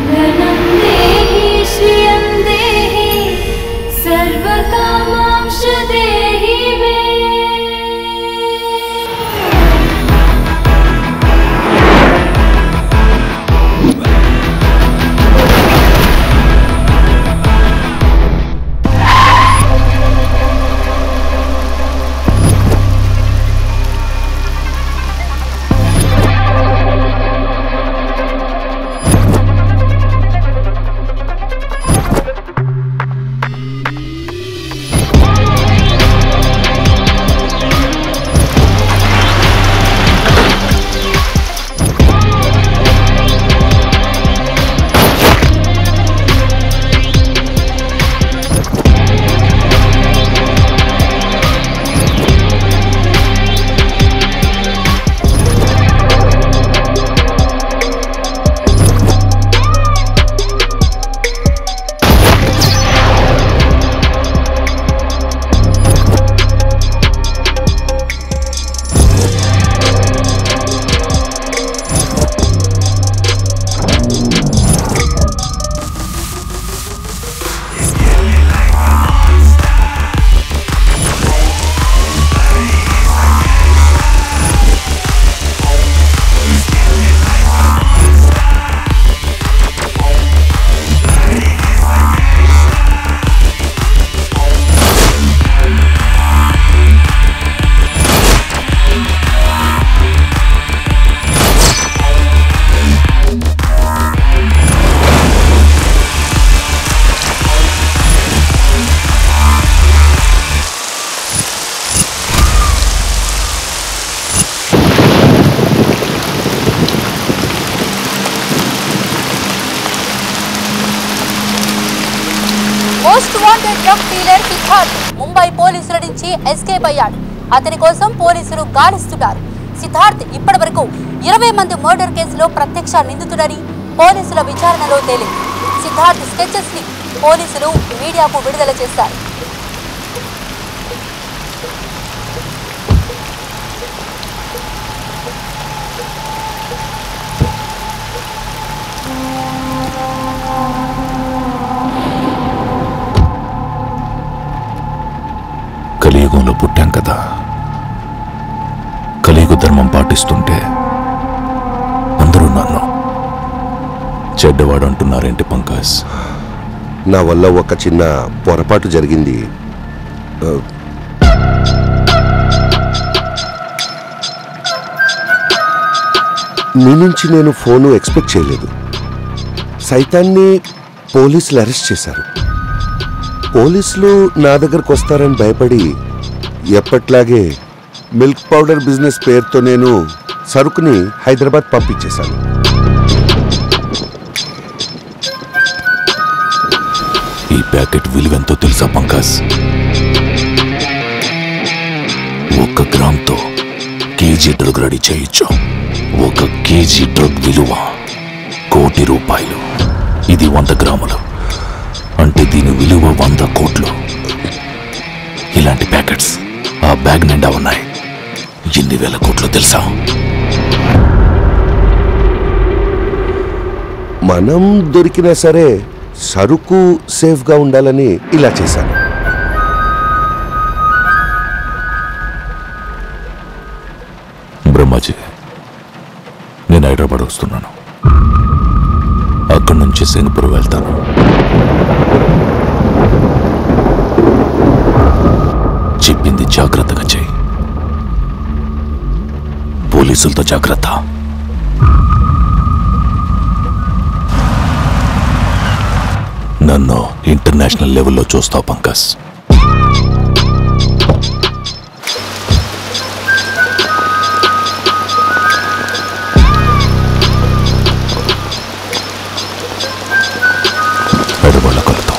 धनं देहि श्रियं देहि सर्वकामांश देहि मे। Most wanted drug dealer Siddharth Mumbai పోలీసుల నుంచి ఎస్కేప్ అయ్యాడు. అతని కోసం పోలీసులు గాలిస్తున్నారు. సిద్ధార్థ్ ఇప్పటివరకు 20 మంది మర్డర్ కేసులో ప్రత్యక్ష నిందితుడని పోలీసుల విచారణలో తేలింది. సిద్ధార్థ్ స్కెచెస్ ని పోలీసులు మీడియాకు విడుదల చేశారు. కలియుగంలో పుట్టాం కదా, కలియుగ ధర్మం పాటిస్తుంటే అందరూ నన్ను చెడ్డవాడు అంటున్నారేంటి పంకజ్? నా వల్ల ఒక చిన్న పొరపాటు జరిగింది. నీ నుంచి నేను ఫోను ఎక్స్పెక్ట్ చేయలేదు. సైతాన్ని పోలీసులు అరెస్ట్ చేశారు. పోలీసులు నా దగ్గరకు వస్తారని భయపడి ఎప్పట్లాగే మిల్క్ పౌడర్ బిజినెస్ పేరుతో నేను సరుకుని హైదరాబాద్ పంపించేశాను. ఈ ప్యాకెట్ విలువెంతో తెలుసా పంకజ్? 1 గ్రామ్తో కేజీ డ్రగ్ రెడీ చేయొచ్చు. 1 కేజీ డ్రగ్ విలువ ₹1 కోటి. ఇది 100 గ్రాములు అంటే దీని విలువ 100 కోట్లు. ఇలాంటి ప్యాకెట్స్ ఆ బ్యాగ్ నిండా ఉన్నాయి. ఎన్ని వేల కోట్లు తెలుసా? మనం దొరికినా సరే సరుకు సేఫ్గా ఉండాలని ఇలా చేశాను. బ్రహ్మాజీ, నేను హైదరాబాద్ వస్తున్నాను. అక్కడి నుంచి సింగపూర్ వెళ్తాను. చెప్పింది జాగ్రత్తగా చెయ్యి. పోలీసులతో జాగ్రత్త. నన్ను ఇంటర్నేషనల్ లెవెల్లో చూస్తావు పంకజ్. హైదరాబాద్లో కలుద్దాం.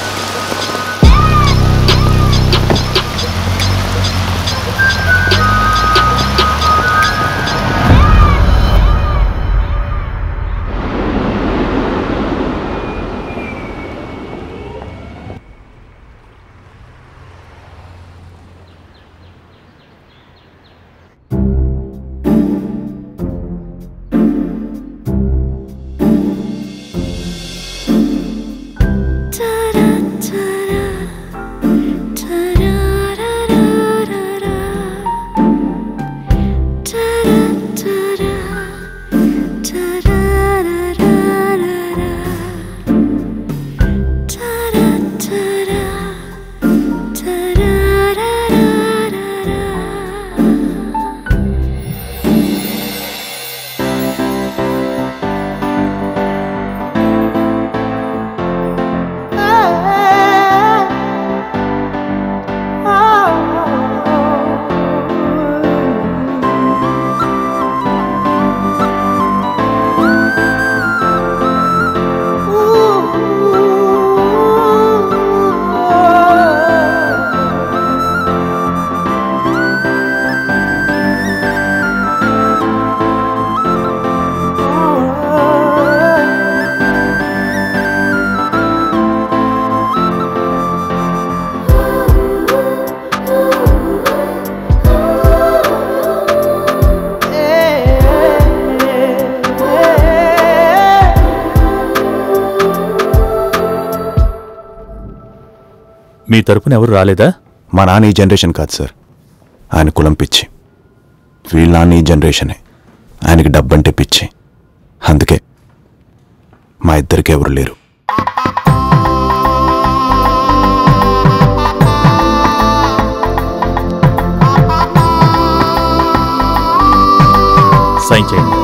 మీ తరపున ఎవరు రాలేదా? మా నాన్న ఈ జనరేషన్ కాదు సార్, ఆయన కులం పిచ్చి. వీళ్ళ నాన్న ఈ జనరేషనే, ఆయనకి డబ్బంటే పిచ్చి. అందుకే మా ఇద్దరికి ఎవరు లేరు. సైన్ చేయండి.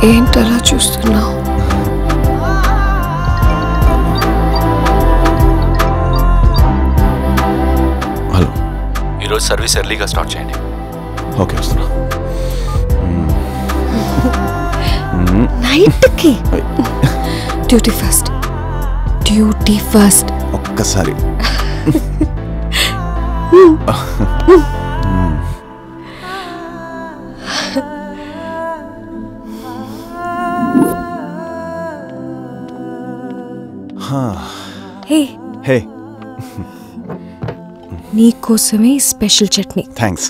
ఏంటలా చూస్తున్నావు? హలో, ఈరోజు సర్వీస్ ఎర్లీగా స్టార్ట్ చేయండి. ఓకే వస్తున్నా. నైట్కి డ్యూటీ ఫస్ట్, డ్యూటీ ఫస్ట్. ఒక్కసారి హే, హే, నీకోసమే స్పెషల్ చట్నీ. థ్యాంక్స్.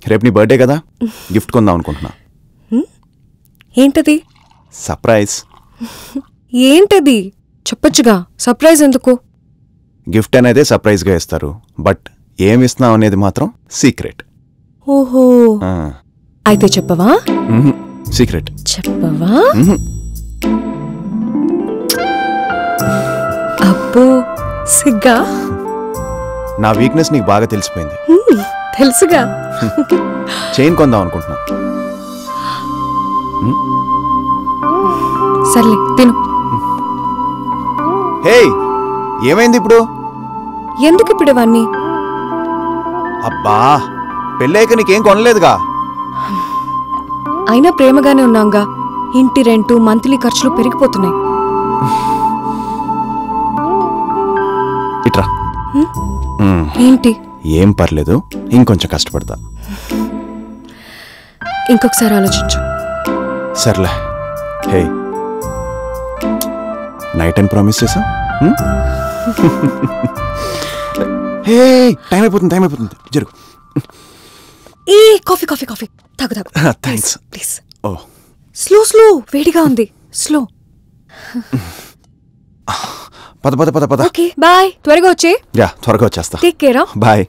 రేపు నీ బర్త్డే కదా, గిఫ్ట్ కొందాం అనుకుంటున్నా. ఏంటది? సర్ప్రైజ్. ఏంటది చెప్పొచ్చుగా, సర్ప్రైజ్ ఎందుకు? గిఫ్ట్ అనేది సర్ప్రైజ్గా ఇస్తారు, బట్ ఏమి ఇస్తున్నాం అనేది మాత్రం సీక్రెట్. ఓహో, అయితే చెప్పవా? సీక్రెట్. చెప్పవా? అబ్బో సిగ్గా. నా వీక్నెస్ నీకు బాగా తెలిసిపోయింది. తెలుసుగా. చైన్ కొందాం అనుకుంటున్నా. సర్లే తిను. హే, ఏమైంది ఇప్పుడు? ఎందుకు ఇప్పుడు ఇవన్నీ? అబ్బా, పెళ్ళైక నీకేం కొనలేదుగా. అయినా ప్రేమగానే ఉన్నాంగా. ఇంటి రెంటు, మంత్లీ ఖర్చులు పెరిగిపోతున్నాయి. ఇట్రా. ఏంటి? ఏం పర్లేదు, ఇంకొంచెం కష్టపడతా. ఇంకొకసారి ఆలోచించు. సర్లే. హే, నైట్ అని ప్రామిస్ చేసా. హే, టైం అయిపోతుంది జరుగు. ఏ కాఫీ కాఫీ కాఫీ తాగు తాగు. Thanks. Please. Oh, slow slow, వేడిగా ఉంది. స్లో. పద పద పద పద. ఓకే బాయ్, త్వరగా వచ్చే. యా, త్వరగా వచ్చేస్తా. Take care. Bye.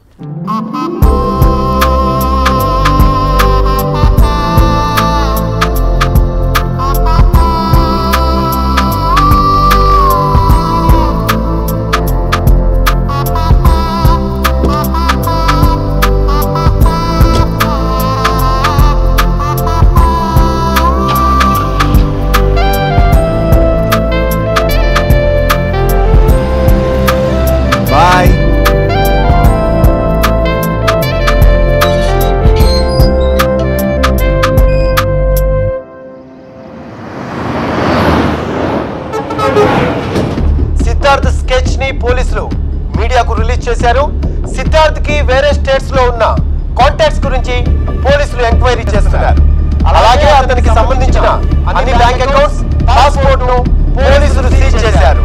Bye. Siddharth sketch ని పోలీసులు మీడియాకు రిలీజ్ చేశారు. సిద్ధార్థ్ కి వేరే స్టేట్స్ లో ఉన్న కాంటాక్ట్స్ గురించి పోలీసులు ఎంక్వైరీ చేస్తున్నారు. అలాగే అతనికి సంబంధించిన అన్ని బ్యాంక్ అకౌంట్స్, పాస్పోర్ట్ ను పోలీసులు సీజ్ చేశారు.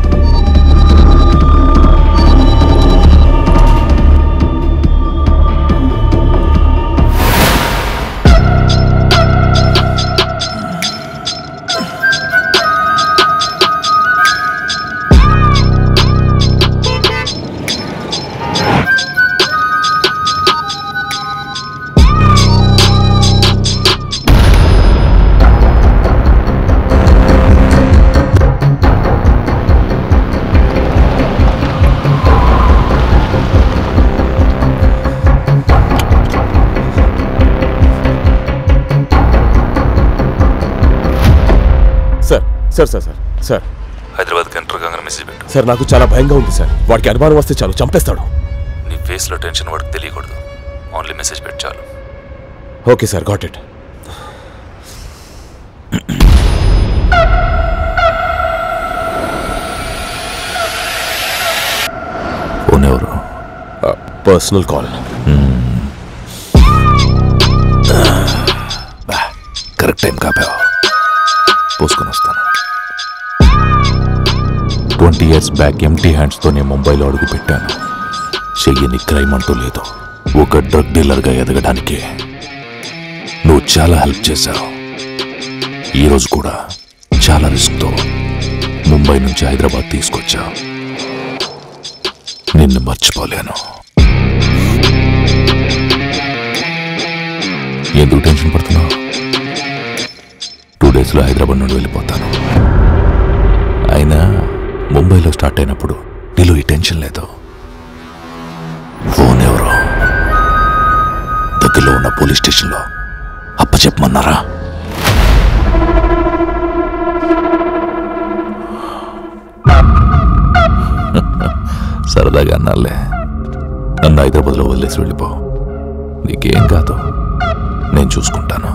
సార్ సార్ సార్ సార్ హైదరాబాద్కి ఎంటర్ కాగానే మెసేజ్ పెట్టు. సార్ నాకు చాలా భయంగా ఉంది సార్. వాడికి అనుమానం వస్తే చాలు చంపేస్తాడు. నీ ఫేస్లో టెన్షన్ వాడికి తెలియకూడదు. ఓన్లీ మెసేజ్ పెట్టు చాలు. Okay sir, got it. Phone ఎవరు? Personal call. కరెక్ట్ టైం కాపావు. పోసుకొని వస్తాను. 20 years బ్యాక్ ఎంటీ హ్యాండ్స్తో నేను ముంబైలో అడుగు పెట్టాను. చెయ్యని క్రైమ్ అంటూ లేదు. ఒక డ్రగ్ డీలర్గా ఎదగడానికి నువ్వు చాలా హెల్ప్ చేశావు. ఈరోజు కూడా చాలా రిస్క్తో ముంబై నుంచి హైదరాబాద్ తీసుకొచ్చావు. నిన్ను మర్చిపోలేను. ఎందుకు టెన్షన్ పడుతున్నావు? 2 daysలో హైదరాబాద్ నుండి వెళ్ళిపోతాను. అయినా ముంబైలో స్టార్ట్ అయినప్పుడు నీలో ఈ టెన్షన్ లేదు. ఫోన్ ఎవరో దగ్గరలో ఉన్న ఉన్న పోలీస్ స్టేషన్లో అప్పచెప్పమన్నారా? సరదాగా అన్నాలే. నన్ను హైదరాబాద్లో వదిలేసి వెళ్ళిపో. నీకేం కాదు, నేను చూసుకుంటాను.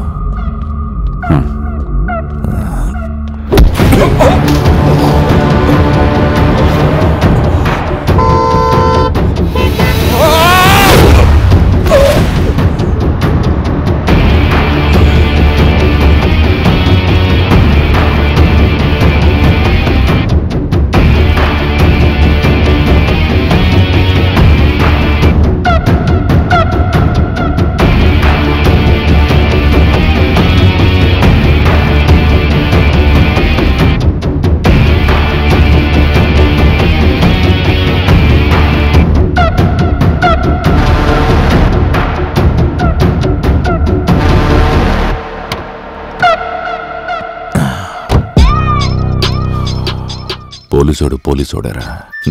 పోలీసోడరా,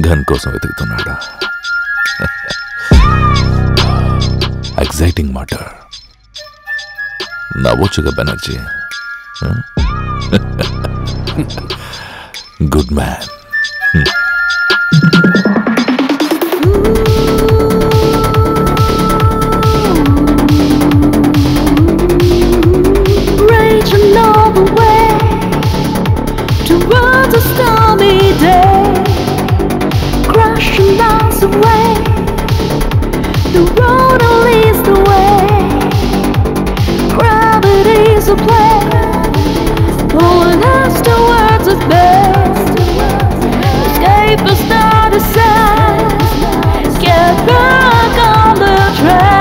గన్ కోసం వెతుకుతున్నాడా? ఎగ్జైటింగ్ మాట. నవ్వొచ్చుగా Banerjee. Good man. Towards a stormy day, crashing miles away, the road leads the way, gravity's a play, pulling us towards its best, escape is not a sign, get back on the track.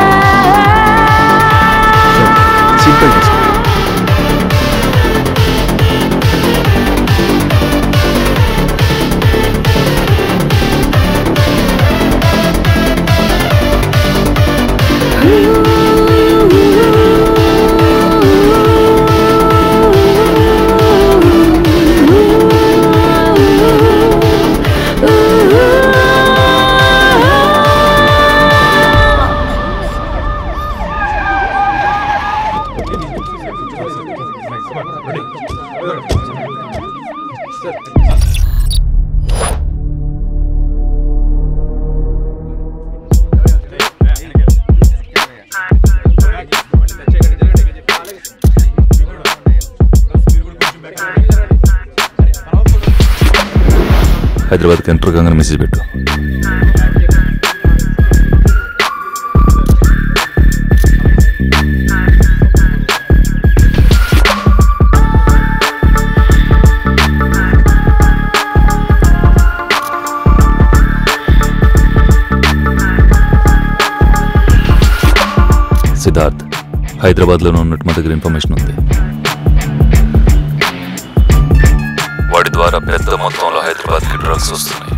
Simple. హైదరాబాద్కి enter కాగానే message పెట్టు. సిద్ధార్థ్ హైదరాబాద్లోనే ఉన్నట్టు మా దగ్గర information ఉంది. వాడి ద్వారా పెద్ద మొత్తంలో హైదరాబాద్కి డ్రగ్స్ వస్తున్నాయి.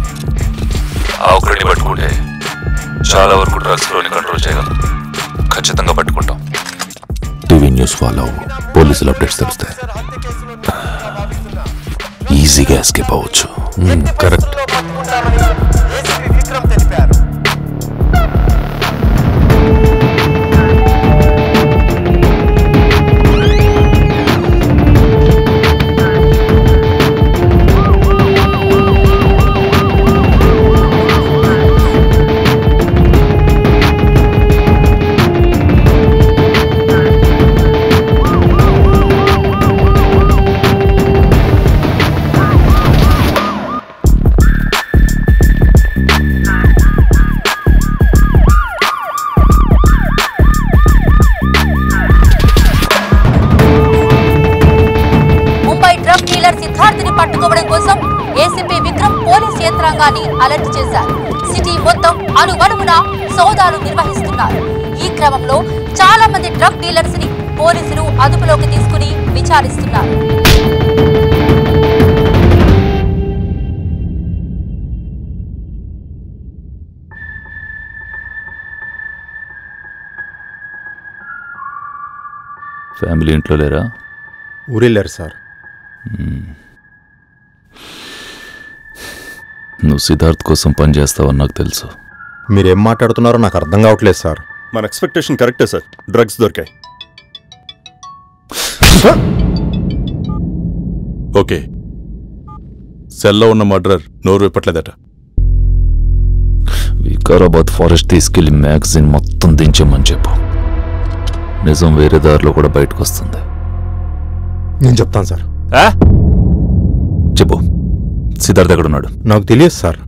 ఆ ఒకరిని పట్టుకుంటే చాలా వరకు డ్రగ్స్లోని కంట్రోల్ చేయగలం. ఖచ్చితంగా పట్టుకుంటాం. టీవీ న్యూస్ ఫాలో పోలీసులు అప్డేట్స్ తెలుస్తాయి. ఈజీగా ఎస్కేప్ అవ్వచ్చు. కరెక్ట్. పట్టుకోవడం కోసం ఏసీపీ విక్రమ్ పోలీస్ యంత్రాంగాన్ని అలర్ట్ చేశారు. సిటీ మొత్తం అణువణువున సోదాలు నిర్వహిస్తున్నారు. ఈ క్రమంలో చాలా మంది డ్రగ్ డీలర్స్ ని పోలీసులు అదుపులోకి తీసుకుని విచారిస్తున్నారు. ఫ్యామిలీ ఇంట్లో లేరా? ఊరెళ్ళారు సార్. నువ్వు సిద్ధార్థ్ కోసం పనిచేస్తావని నాకు తెలుసు. మీరేం మాట్లాడుతున్నారో నాకు అర్థం కావట్లేదు సార్. మన ఎక్స్పెక్టేషన్ కరెక్టే సార్. డ్రగ్స్ దొరికాయి. ఓకే, సెల్లో ఉన్న మర్డరర్ నోరు విప్పట్లేదట. వికారాబాద్ ఫారెస్ట్ తీసుకెళ్లి మ్యాగజైన్ మొత్తం దించమని చెప్పు. నిజం వేరే దారిలో కూడా బయటకు వస్తుంది. నేను చెప్తాను సార్. చెప్పు, సిద్ధార్థ్ ఎక్కడున్నాడు? నాకు తెలియదు సార్.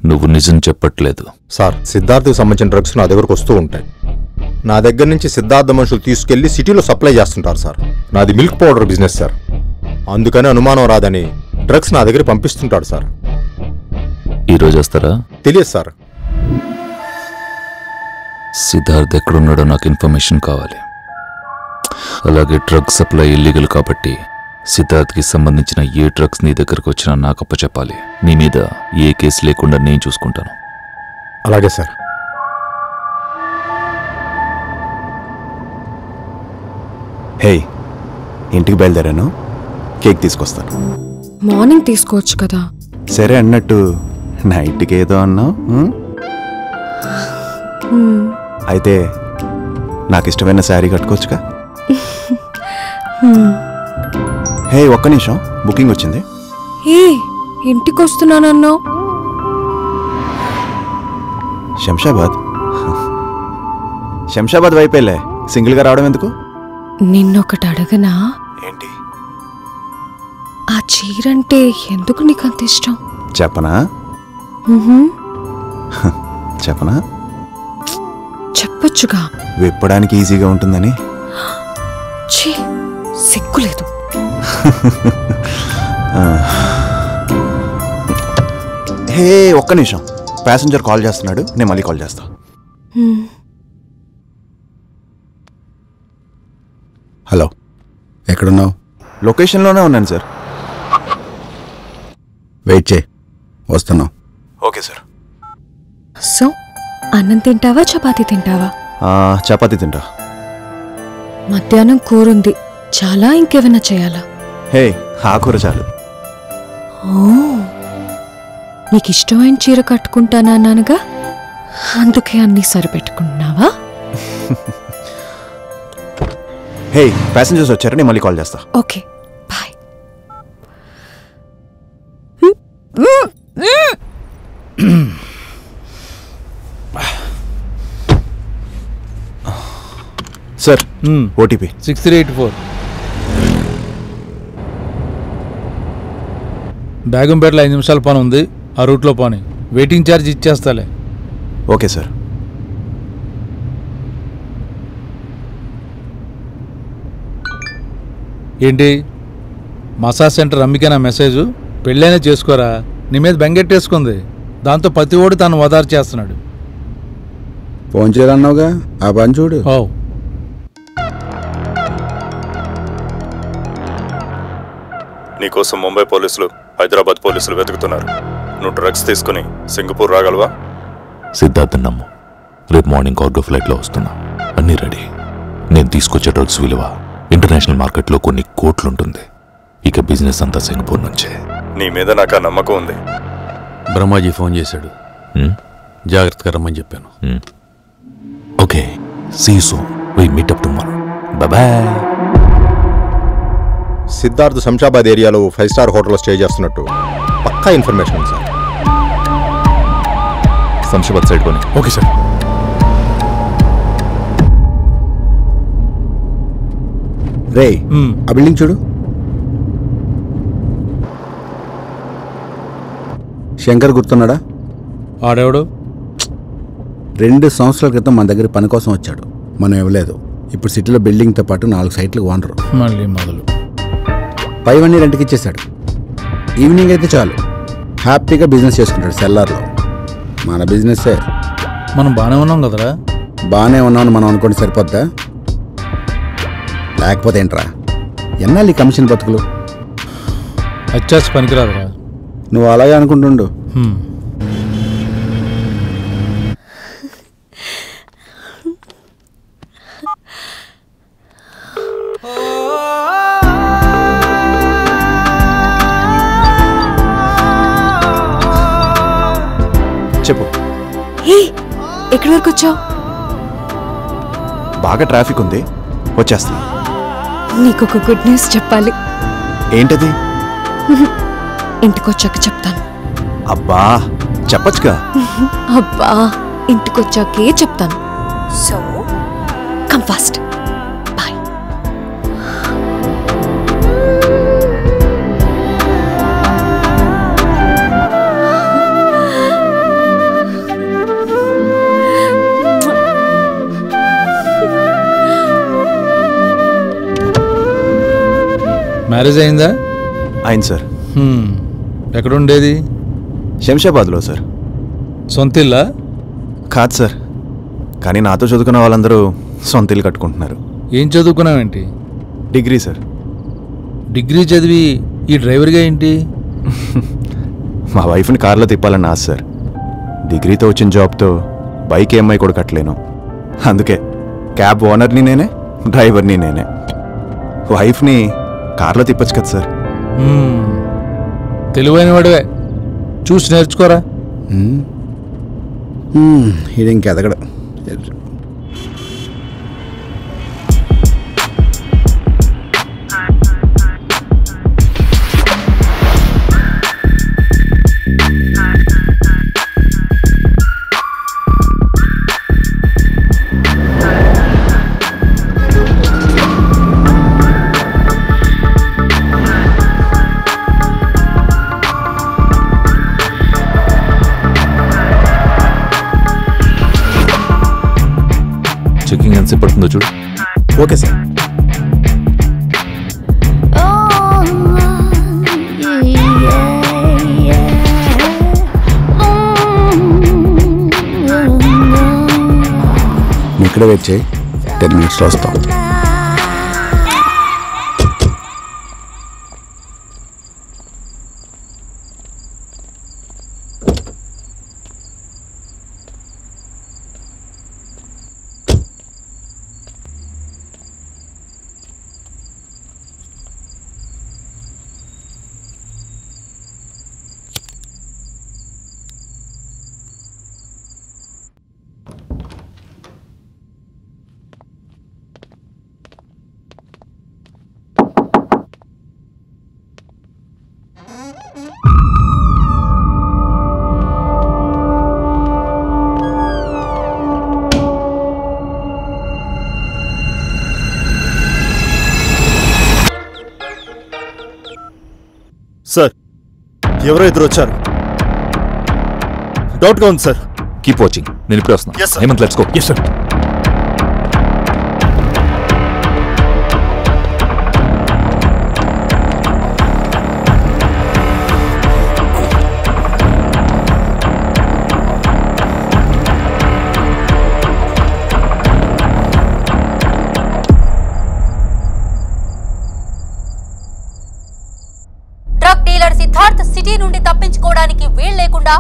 నువ్వు నిజం చెప్పట్లేదు సార్. సిద్ధార్థకి సంబంధించిన డ్రగ్స్ నా దగ్గరకు వస్తూ ఉంటాయి. నా దగ్గర నుంచి సిద్ధార్థ మనుషులు తీసుకెళ్లి సిటీలో సప్లై చేస్తుంటారు సార్. నాది మిల్క్ పౌడర్ బిజినెస్ సార్. అందుకని అనుమానం రాదని డ్రగ్స్ నా దగ్గర పంపిస్తుంటాడు సార్. ఈరోజు వస్తారా? తెలియదు సార్. సిద్ధార్థ్ ఎక్కడున్నాడో నాకు ఇన్ఫర్మేషన్ కావాలి. అలాగే డ్రగ్స్ సప్లై ఇల్లీగల్ కాబట్టి సిద్ధార్థ్కి సంబంధించిన ఏ డ్రగ్స్ నీ దగ్గరకు వచ్చినా నాకు అప్పచెప్పాలి. నీ మీద ఏ కేసు లేకుండా నేను చూసుకుంటాను. అలాగే సార్. హే, ఇంటికి బయలుదేరాను. కేక్ తీసుకొస్తాను. మార్నింగ్ తీసుకోవచ్చు కదా. సరే అన్నట్టు నైట్కి ఏదో అన్నావు. అయితే నాకు ఇష్టమైన శారీ కట్టుకోవచ్చుగా. హే, ఒక్క నిమిషం, బుకింగ్ వచ్చింది. ఏ ఇంటికి వస్తున్నానన్నావు? శంషాబాద్ వైపేలే. సింగిల్గా రావడం ఎందుకు? నిన్నొకటి అడగనా? ఏంటి? ఆ చీరంటే ఎందుకు నీకు అంత ఇష్టం? చెప్పనా? చెప్పనా? చెప్పొచ్చుగా. విప్పడానికి ఈజీగా ఉంటుందని. ఛీ, సిగ్గులేదు. హే, ఒక్క నిమిషం, ప్యాసింజర్ కాల్ చేస్తున్నాడు. నేను మళ్ళీ కాల్ చేస్తా. హలో, ఎక్కడున్నావు? లొకేషన్లోనే ఉన్నాను సార్. వెయిట్ చేయి, వస్తున్నావు. Okay sir. సో అన్నం తింటావా, చపాతీ తింటావా? చపాతీ తింటా. మధ్యాహ్నం కూరుంది చాలా, ఇంకేమైనా చేయాలా? హే, ఆ కూర చాలు. ఓ, నీకు ఇష్టమైన చీర కట్టుకుంటానన్నానుగా, అందుకే అన్నీ సరిపెట్టుకుంటున్నావా? హే, ప్యాసింజర్స్ వచ్చారు. నేను మళ్ళీ కాల్ చేస్తా. Okay, bye. Sir, OTP 6384. బేగంపేటలో 5 నిమిషాల పని ఉంది, ఆ రూట్లో పోనీ. వెయిటింగ్ ఛార్జ్ ఇచ్చేస్తాలే. Okay sir. ఏంటి మసాజ్ సెంటర్ అమ్మికేనా మెసేజ్? పెళ్ళైనా చేసుకోరా, నీ మీద బెంగెట్టేసుకుంది. దాంతో ప్రతి ఓడి తను వదారు చేస్తున్నాడు. ఫోన్ చేయాలన్నావుగా, ఆ పని చూడు. ఓ, నీకోసం ముంబై పోలీసులు, హైదరాబాద్ పోలీసులు వెతుకుతున్నారు. నువ్వు డ్రగ్స్ తీసుకుని సింగపూర్ రాగలవా? సిద్ధార్థ్ నమ్ము. రేపు మార్నింగ్ కార్గో ఫ్లైట్లో వస్తున్నా. అన్నీ రెడీ. నేను తీసుకొచ్చే డ్రగ్స్ విలువ ఇంటర్నేషనల్ మార్కెట్లో కొన్ని కోట్లుంటుంది. ఇక బిజినెస్ అంతా సింగపూర్ నుంచే. నీ మీద నాకు ఆ నమ్మకం ఉంది. బ్రహ్మాజీ ఫోన్ చేశాడు, జాగ్రత్తగా రమ్మని చెప్పాను. Okay, see you soon. We meet up tomorrow. Bye. Siddharth Shamshabad ఏరియాలో 5 స్టార్ హోటల్లో స్టే చేస్తున్నట్టు పక్కా ఇన్ఫర్మేషన్ ఉంది సార్. శంషాబాద్ సైడ్ కొని. Okay sir. రే, ఆ బిల్డింగ్ చూడు. శంకర్ గుర్తున్నాడా? ఆడెవడు? 2 సంవత్సరాల క్రితం మన దగ్గర పని కోసం వచ్చాడు. మనం ఇవ్వలేదు. ఇప్పుడు సిటీలో బిల్డింగ్తో పాటు 4 సైట్లకు ఓనరు. మళ్ళీ మొదలు. పైవన్నీ రెంట్కి ఇచ్చేశాడు. ఈవినింగ్ అయితే చాలు హ్యాపీగా బిజినెస్ చేసుకుంటాడు సెల్లార్లో. మన బిజినెస్సే. మనం బాగానే ఉన్నాం కదరా? బాగానే ఉన్నామని మనం అనుకోండి సరిపోద్దా? లేకపోతే ఏంట్రా, ఎన్నాళ్ళు ఈ కమిషన్ బతుకులు? అచ్చాస్ పనికిరాదురా. నువ్వు అలాగే అనుకుంటుండు. చెప్పు. ఎక్కడి వరకు వచ్చావు? బాగా ట్రాఫిక్ ఉంది, వచ్చేస్తా. నీకొక గుడ్ న్యూస్ చెప్పాలి. ఏంటది? ఇంటికొచ్చాక చెప్తాను. అబ్బా చెప్పచ్చుగా. అబ్బా ఇంటికొచ్చాకే చెప్తాను. So come fast. Bye. Marriage అయిందా? అయింది సార్. ఎక్కడ ఉండేది? శంషాబాద్లో సార్. సొంత ఇల్లా? కాదు సార్, కానీ నాతో చదువుకున్న వాళ్ళందరూ సొంత ఇల్లు కట్టుకుంటున్నారు. ఏం చదువుకున్నావేంటి? Degree sir. డిగ్రీ చదివి ఈ డ్రైవర్గా ఏంటి? మా వైఫ్ని కార్లో తిప్పాలని ఆశ సార్. డిగ్రీతో వచ్చిన జాబ్తో బైక్ EMI కూడా కట్టలేను. అందుకే క్యాబ్ ఓనర్ని నేనే, డ్రైవర్ని నేనే. వైఫ్ని కార్లో తిప్పచ్చు కదా సార్. తెలివైన వాడివే, చూసి నేర్చుకోరా. ఇది ఇంకెదగడు. చెకింగ్ ఎంతసేపు పడుతుందో చూడు. Okay sir. ఇక్కడే వెయిట్ చేయి, 10 minutesలో వస్తాం. సార్, ఎవరో ఇద్దరు వచ్చారు. డౌట్గా ఉంది సార్. కీప్ వాచింగ్, నేను ఇప్పుడే వస్తున్నా. Hemant, let's go. Yes sir. Siddharth city నుండి తప్పించుకోవడానికి వీలు లేకుండా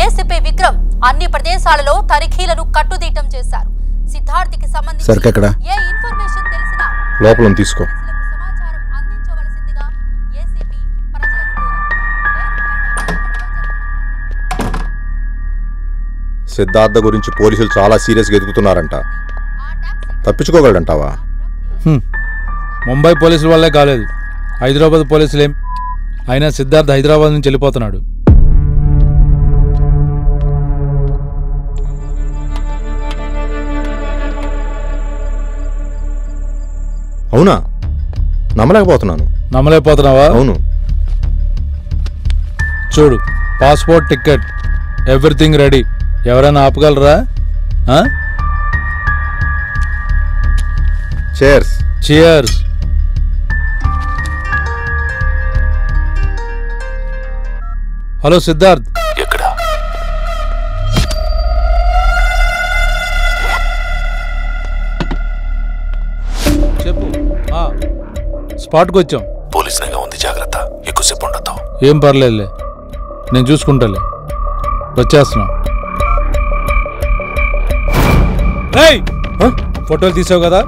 ఏసీపీ విక్రమ్ అన్ని ప్రదేశాలలో తనిఖీలను కట్టుదిట్టం చేశారు. సిద్ధార్థ్కి సంబంధించి ఏ ఇన్ఫర్మేషన్ తెలిసినా లోపల తీసుకో. సమాచారం అందించవలసిందిగా ఏసీపీ ప్రజలకు కోరారు. సిద్ధార్థ గురించి పోలీసులు చాలా సీరియస్గా ఎదుగుతున్నారంట. తప్పించుకోగలడంటావా? ముంబై పోలీసుల వల్లే కాలేదు, హైదరాబాద్ పోలీసులేం. అయినా సిద్ధార్థ్ హైదరాబాద్ నుంచి వెళ్ళిపోతున్నాడు. అవునా? నమ్మలేకపోతున్నాను. నమ్మలేకపోతున్నావా? అవును. చూడు, పాస్పోర్ట్, టికెట్, ఎవ్రీథింగ్ రెడీ. ఎవరైనా ఆపగలరా? చేర్స్. చియర్స్. హలో సిద్ధార్థ్. ఎక్కడ? చెప్పు. స్పాట్కి వచ్చాం. పోలీస్ రంగా ఉంది, జాగ్రత్త. ఎక్కువసేపు ఉండదు. ఏం పర్లేదులే, నేను చూసుకుంటాలే. వచ్చేస్తున్నాం. ఫోటోలు తీసావు కదా?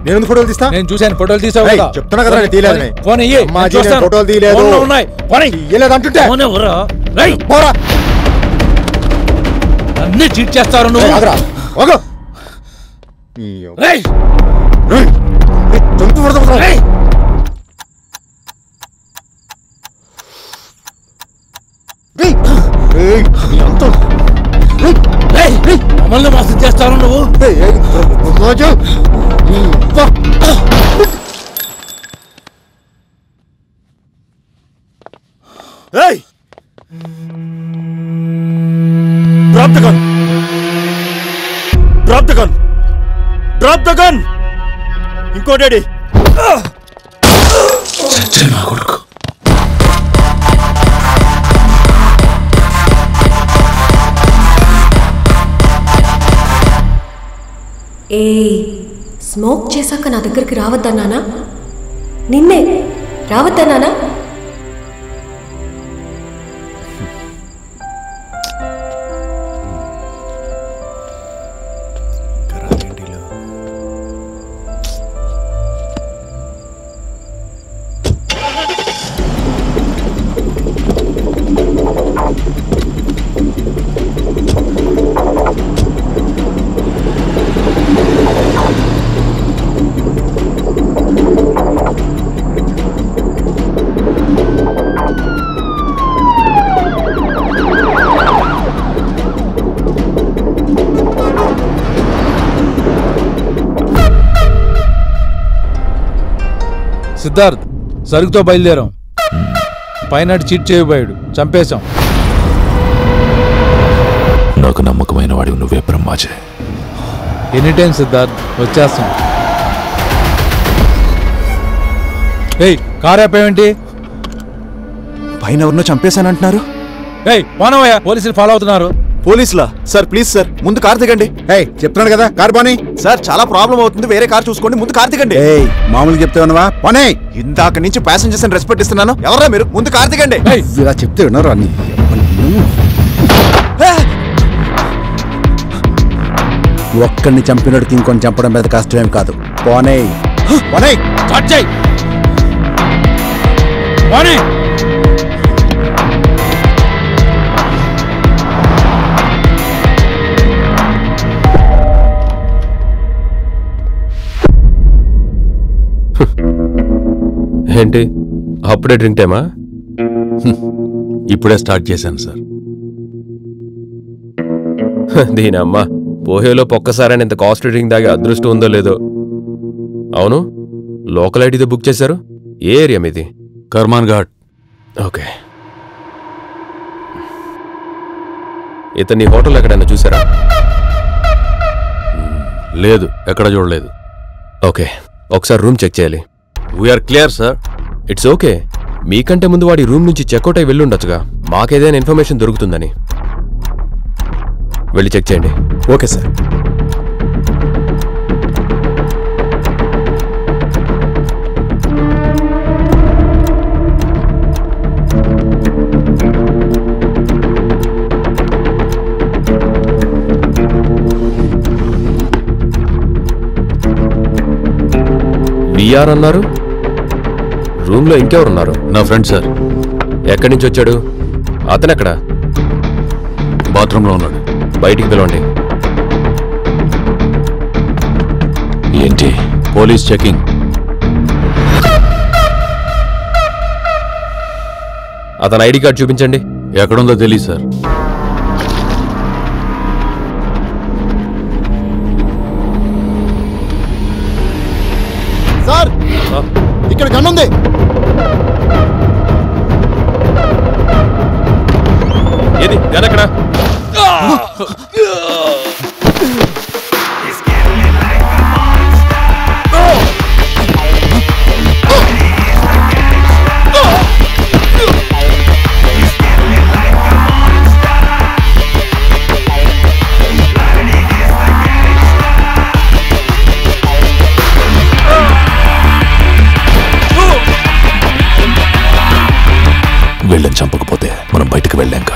నేను ఫోటోలు తీస్తా. నేను చూశాను, ఫోటోలు తీసావు కదా? చెప్తున్నా కదా తీయలేదు. ఫోన్ ఇయ్యి. ఫోటోలు తీయలేదు. అంటుంటే అన్నీ చీట్ చేస్తారు నువ్వు. మమ్మల్ని మోసం చేస్తాను నువ్వు. Drop the gun! Drop the gun! Drop the gun! ఇంకోటి నా కొడుకు ఏ స్మోక్ చేశాక నా దగ్గరికి రావద్దన్నానా? నిన్నే రావద్దన్నానా? సిద్ధార్థ్ సరుకుతో బయలుదేరాం. పైన చీట్ చేయబోయాడు, చంపేశాం. నాకు నమ్మకమైన వాడివి నువ్వే బ్రహ్మాజీ. ఎనీ టైం సిద్ధార్థ్, వచ్చేస్తాం. ఏయ్ కారు ఆపేవేంటి? పైన ఎవరినో చంపేశానంటున్నారు. ఏయ్ పోనవయ్యా, పోలీసులు ఫాలో అవుతున్నారు. పోలీసులా? సార్ ప్లీజ్ సార్, ముందు కార్ దిగండి. చెప్తున్నాడు కదా కార్ పోనీ. సార్ చాలా ప్రాబ్లం అవుతుంది, వేరే కార్ చూసుకోండి, ముందు కార్ దిగండి. మామూలు చెప్తే ఉన్నావా? పోనీ. ఇందాక నుంచి ప్యాసింజర్స్ అని రెస్పెక్ట్ ఇస్తున్నాను, ఎవరా మీరు? ముందు కార్ దిగండి. ఇలా చెప్తే వినరు అన్ని. ఒక్కడిని చంపినోడికి ఇంకొని చంపడం మీద కష్టమేం కాదు. పోనీ పోనీ. ఏంటి అప్పుడే డ్రింక్ టైమా? ఇప్పుడే స్టార్ట్ చేశాను సార్. దీనమ్మా పోహేలో ఒక్కసారైనా ఇంత కాస్ట్లీ డ్రింక్ తాగే అదృష్టం ఉందో లేదో. అవును, లోకల్ ఐటీతో బుక్ చేశారు. ఏ ఏరియా మీది? కర్మాన్ ఘాట్. ఓకే. ఇతన్ని హోటల్ ఎక్కడైనా చూసారా? లేదు, ఎక్కడ చూడలేదు. ఓకే, ఒకసారి రూమ్ చెక్ చేయాలి. We're clear sir. It's okay. మీకంటే ముందు వాడి రూమ్ నుంచి చెక్అవుట్ అయి వెళ్ళుండొచ్చుగా, మాకేదైనా ఇన్ఫర్మేషన్ దొరుకుతుందని. వెళ్ళి చెక్ చేయండి. Okay sir. విఆర్ అన్నారు, రూమ్లో ఇంకెవరున్నారు? నా ఫ్రెండ్ సార్. ఎక్కడి నుంచి వచ్చాడు? అతనెక్కడా? బాత్రూంలో ఉన్నాడు. బయటికి పిలవండి. ఏంటి? Police checking. అతని ఐడి కార్డ్ చూపించండి. ఎక్కడుందో తెలియదు సార్. సార్ ఇక్కడ గన్ ఉంది. ఏది గన్ ఎక్కడ? వీళ్ళని చంపకపోతే మనం బయటకు వెళ్ళాక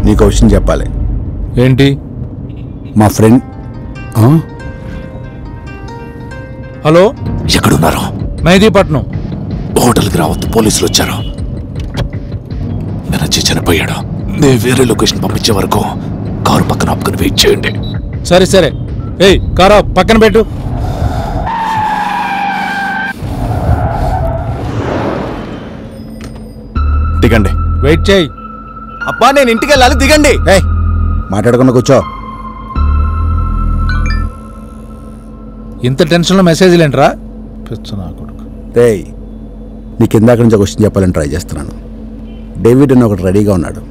నీకు విషయం చెప్పాలి. ఏంటి? మా ఫ్రెండ్. హలో, ఎక్కడున్నారు? మెహదీపట్నం. హోటల్కి రావద్దు, పోలీసులు వచ్చారు. ఎనర్జీ చనిపోయాడు. నేను వేరే లొకేషన్ పంపించే వరకు కారు పక్కన ఆపుకుని వెయిట్ చేయండి. సరే సరే. ఏయ్, కారు పక్కన పెట్టు. దిగండి. వెయిట్ చేయి. అబ్బా, నేను ఇంటికి వెళ్ళాలి, దిగండి. మాట్లాడకుండా కూర్చో. ఇంత టెన్షన్లో మెసేజ్లు ఏంట్రా? పిచ్చనా కొడుకు. రేయ్, నీకు ఇందాక నుంచి ఒక క్వశ్చన్ చెప్పాలని ట్రై చేస్తున్నాను. డేవిడ్ అని ఒకటి రెడీగా ఉన్నాడు.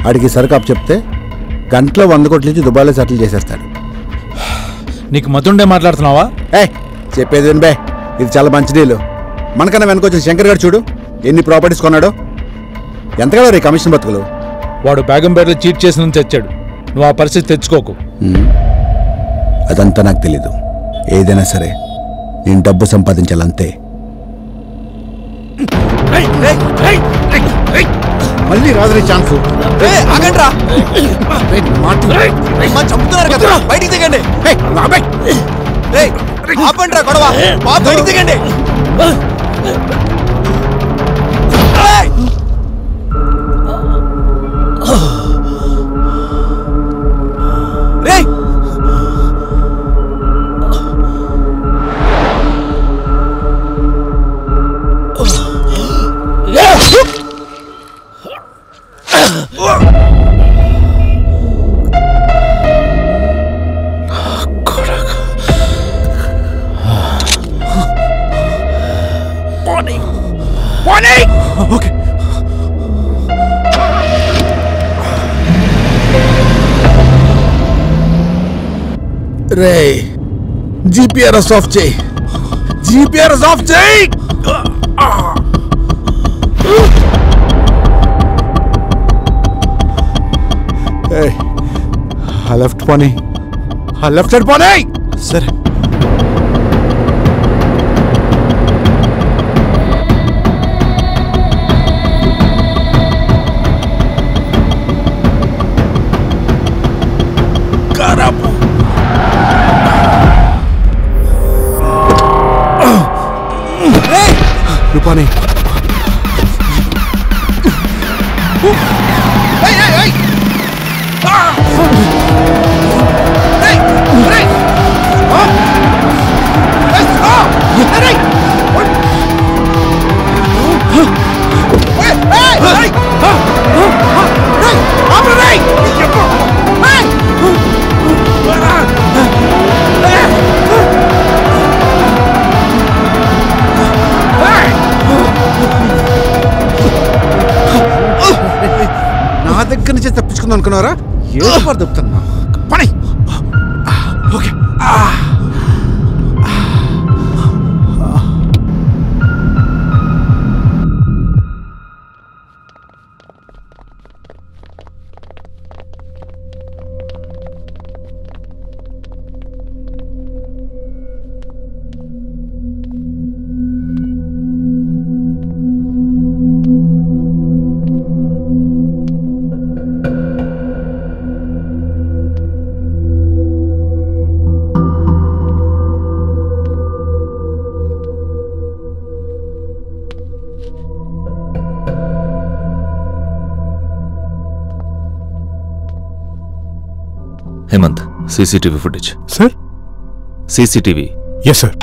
ఆడికి సరుకు చెప్తే గంటలో 100 కోట్ల నుంచి దుబాయ్లో సెటిల్ చేసేస్తాడు. నీకు మతుండే మాట్లాడుతున్నావా? చెప్పేది విను బే, ఇది చాలా మంచి డీలు. మనకన్నా వెనకొచ్చిన శంకర్ గారు చూడు ఎన్ని ప్రాపర్టీస్ కొన్నాడు. ఎంతగా రే కమిషన్ బతుకులు. వాడు బేగంపేటలో చీట్ చేసి తెచ్చాడు. నువ్వు ఆ పరిస్థితి తెచ్చుకోకు. అదంతా నాకు తెలీదు. ఏదైనా సరే నేను డబ్బు సంపాదించాలంతే. మళ్ళీ రాదులే ఛాన్స్. చంపుతున్నారు కదా, బయటికి దిగండి. ఆపండి రా గొడవ, బయటికి దిగండి. రే, జీపీఆర్ఎస్ ఆఫ్ చేయి. జీపీఆర్ఎస్ ఆఫ్ చేయి. లెఫ్ట్ పోనీ, లెఫ్ట్ సైడ్ పోనీ. సరే. రూపాని, నా దగ్గర నుంచి తప్పించుకుందాం అనుకున్నారా? ఏదో పని తప్పుతున్నా పని. Okay. Hemant, CCTV footage. Sir, CCTV. Yes sir.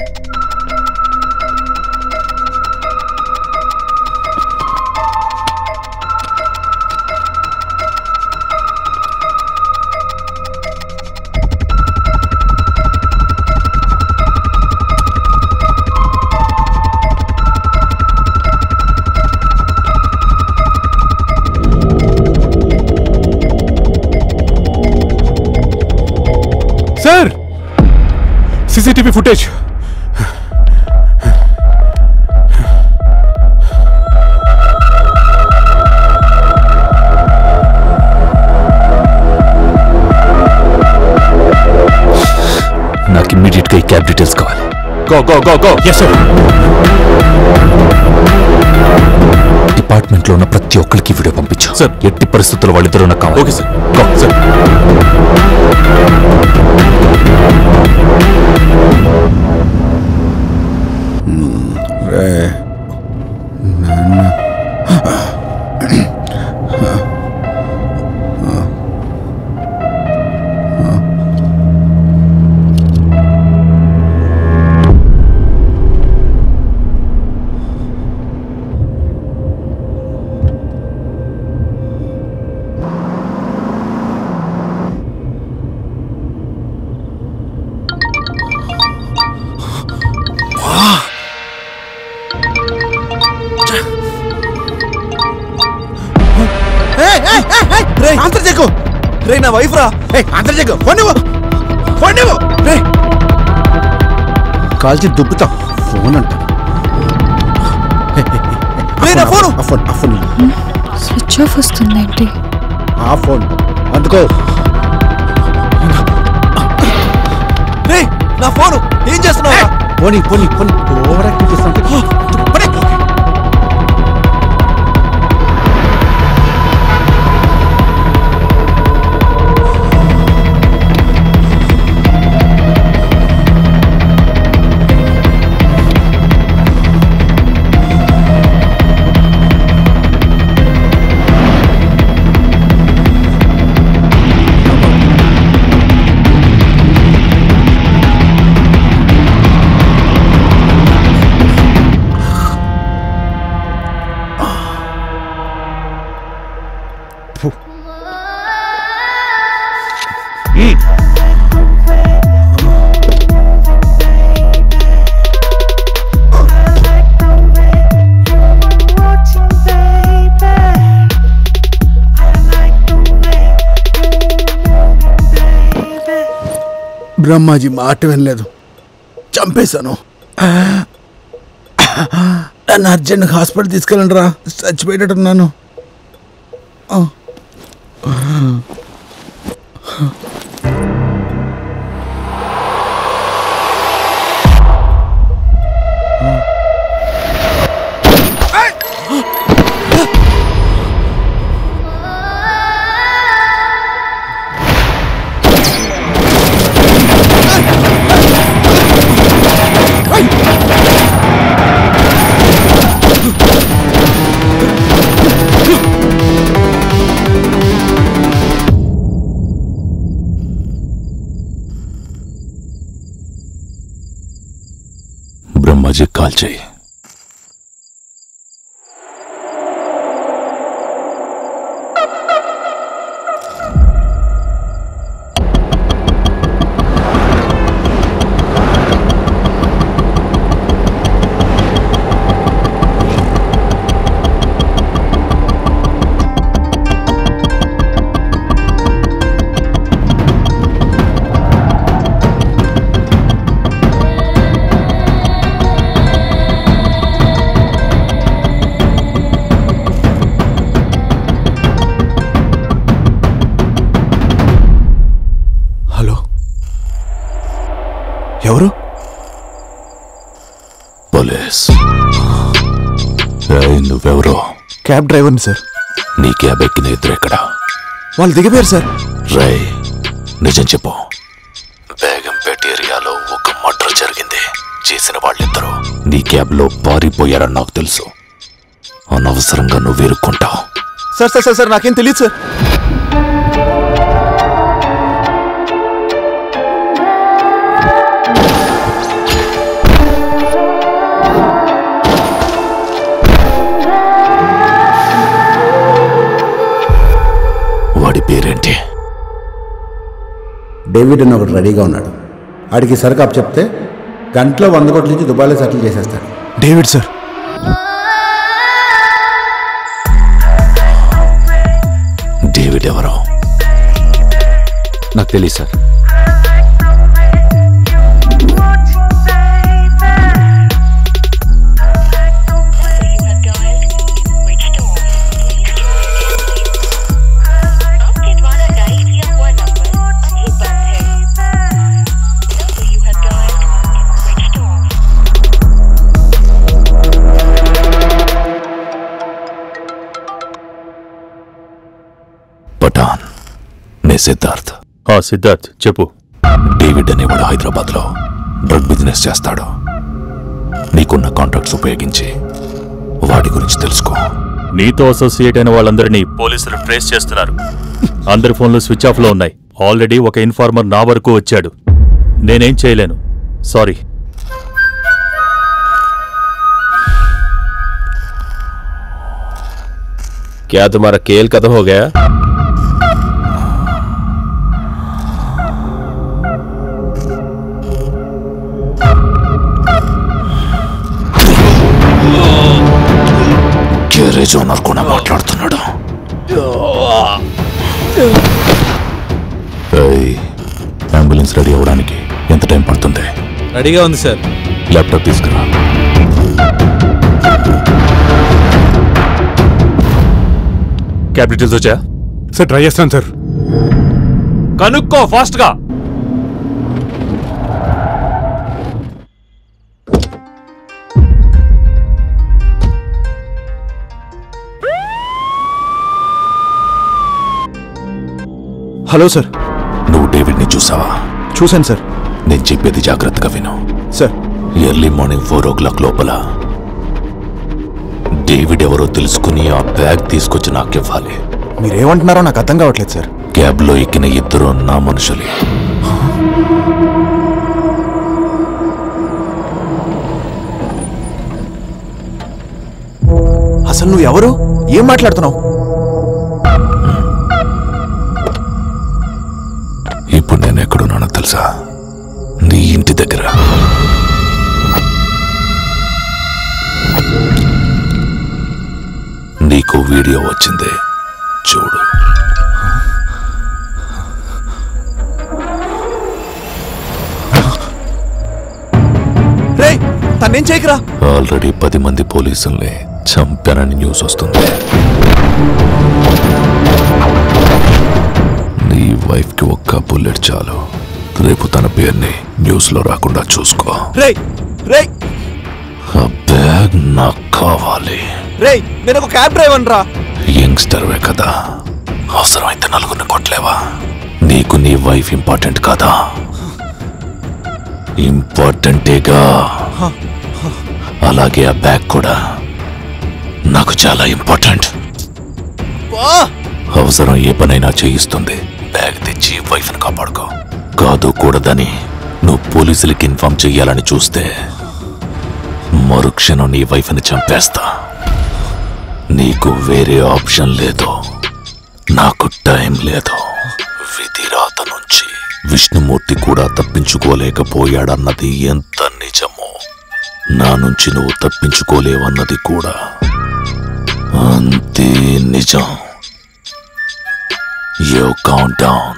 Sir, CCTV footage. Details కావాలి. Go go go go. Yes sir. డిపార్ట్మెంట్లో ఉన్న ప్రతి ఒక్కరికి వీడియో పంపించు సార్. ఎట్టి పరిస్థితుల్లో వాళ్ళిద్దరూ నాకు కావాలి. Okay sir. Go sir. Answer check రే, నా వైఫ్ రా. ఆన్సర్ చెక్కు. ఫోన్ రే, కాల్చి దుబ్బుతా. ఫోన్ అంట. నా ఫోను. ఫోన్ స్విచ్ ఆఫ్ వస్తుందేంటి? ఆ ఫోన్ అందుకో. రే, నా ఫోను. ఏం చేస్తున్నావు? పోనీ పోనీ పోనీ. ఓవర్ యాక్టివ్ చేస్తాను. బ్రహ్మాజీ మాట వినలేదు, చంపేశాను. నన్ను అర్జెంట్గా హాస్పిటల్ తీసుకెళ్ళండి రా, చచ్చిపోయేటట్టున్నాను. బ్రహ్మాజీ కాల్ చేయి. ఎవరు? పోలీస్. నువ్వెవరో? క్యాబ్ డ్రైవర్ని సార్. నీ క్యాబ్ ఎక్కిన ఇద్దరు ఎక్కడ? వాళ్ళు దిగిపోయారు సార్. రై, నిజం చెప్పు. బేగంపేట ఏరియాలో ఒక మర్డర్ జరిగింది. చేసిన వాళ్ళిద్దరూ నీ క్యాబ్లో పారిపోయారని నాకు తెలుసు. అనవసరంగా నువ్వు వేరుకుంటావు. సార్ సార్ సార్ నాకేం తెలియదు సార్. వాడి పేరేంటి? డేవిడ్ అని ఒకటి రెడీగా ఉన్నాడు. ఆడికి సరుకు చెప్తే గంటలో 100 కోట్ల నుంచి దుబాయ్లో సెటిల్ చేసేస్తాడు. David sir. డేవిడ్ ఎవరో నాకు తెలియదు సార్. సిద్ధార్థ్. సిద్ధార్థ్ చెప్పు. డేవిడ్ అనేవాడు హైదరాబాద్లో డ్రగ్ బిజినెస్ చేస్తాడు. నీకున్న కాంట్రాక్ట్స్ ఉపయోగించి వాడి గురించి తెలుసుకో. నీతో అసోసియేట్ అయిన వాళ్ళందరినీ పోలీసులు ట్రేస్ చేస్తున్నారు. అందరి ఫోన్లు స్విచ్ ఆఫ్లో ఉన్నాయి. ఆల్రెడీ ఒక ఇన్ఫార్మర్ నా వరకు వచ్చాడు. నేనేం చేయలేను, సారీ. क्या तुम्हारा खेल खत्म हो गया? గ్యారేజ్ ఓనర్ కూడా మాట్లాడుతున్నాడు. అంబులెన్స్ రెడీ అవ్వడానికి ఎంత టైం పడుతుంది? రెడీగా ఉంది సార్. ల్యాప్టాప్ తీసుకురా. క్యాబ్ డీటెయిల్స్ వచ్చా? సార్ ట్రై చేస్తాను సార్. కనుక్కో ఫాస్ట్గా. Hello sir. నువ్వు డేవిడ్ని చూసావా? చూశాను సార్. నేను చెప్పేది జాగ్రత్తగా విను సార్. ఎర్లీ మార్నింగ్ 4 o'clock లోపల డేవిడ్ ఎవరో తెలుసుకుని ఆ బ్యాగ్ తీసుకొచ్చి నాకివ్వాలి. మీరేమంటున్నారో నాకు అర్థం కావట్లేదు సార్. క్యాబ్లో ఎక్కిన ఇద్దరు నా మనుషులే. అసలు నువ్వు ఎవరు? ఏం మాట్లాడుతున్నావు? ఇప్పుడు నేను ఎక్కడున్నానో తెలుసా? నీ ఇంటి దగ్గర. నీకు వీడియో వచ్చింది, చూడు. తన్నేం చేయకరా. ఆల్రెడీ 10 మంది పోలీసుల్ని చంపానని న్యూస్ వస్తుంది. నీ వైఫ్ కి ఒక్క బుల్లెట్ చాలు. రేపు తన పేరుని న్యూస్ లో రాకుండా చూసుకో. ఆ బ్యాగ్ నాకు కావాలి. నేను ఒక క్యాబ్ డ్రైవర్ రా. యంగ్స్టర్వే కదా, అవసరమైతే నలుగురిని కొట్టలేవా? నీకు నీ వైఫ్ ఇంపార్టెంట్ కాదా? ఇంపార్టెంటేగా. అలాగే ఆ బ్యాగ్ కూడా నాకు చాలా ఇంపార్టెంట్. అవసరం ఏ పనైనా చేయిస్తుంది. బ్యాగ్ తెచ్చి వైఫ్ని కాపాడుకో. కాదు కూడదని నువ్వు పోలీసులకి ఇన్ఫార్మ్ చెయ్యాలని చూస్తే మరుక్షణం నీ వైఫ్ని చంపేస్తా. నీకు వేరే ఆప్షన్ లేదు. నాకు టైం లేదు. విధిరాత నుంచి విష్ణుమూర్తి కూడా తప్పించుకోలేకపోయాడన్నది ఎంత నిజమో, నా నుంచి నువ్వు తప్పించుకోలేవన్నది కూడా అంతే నిజం. Your countdown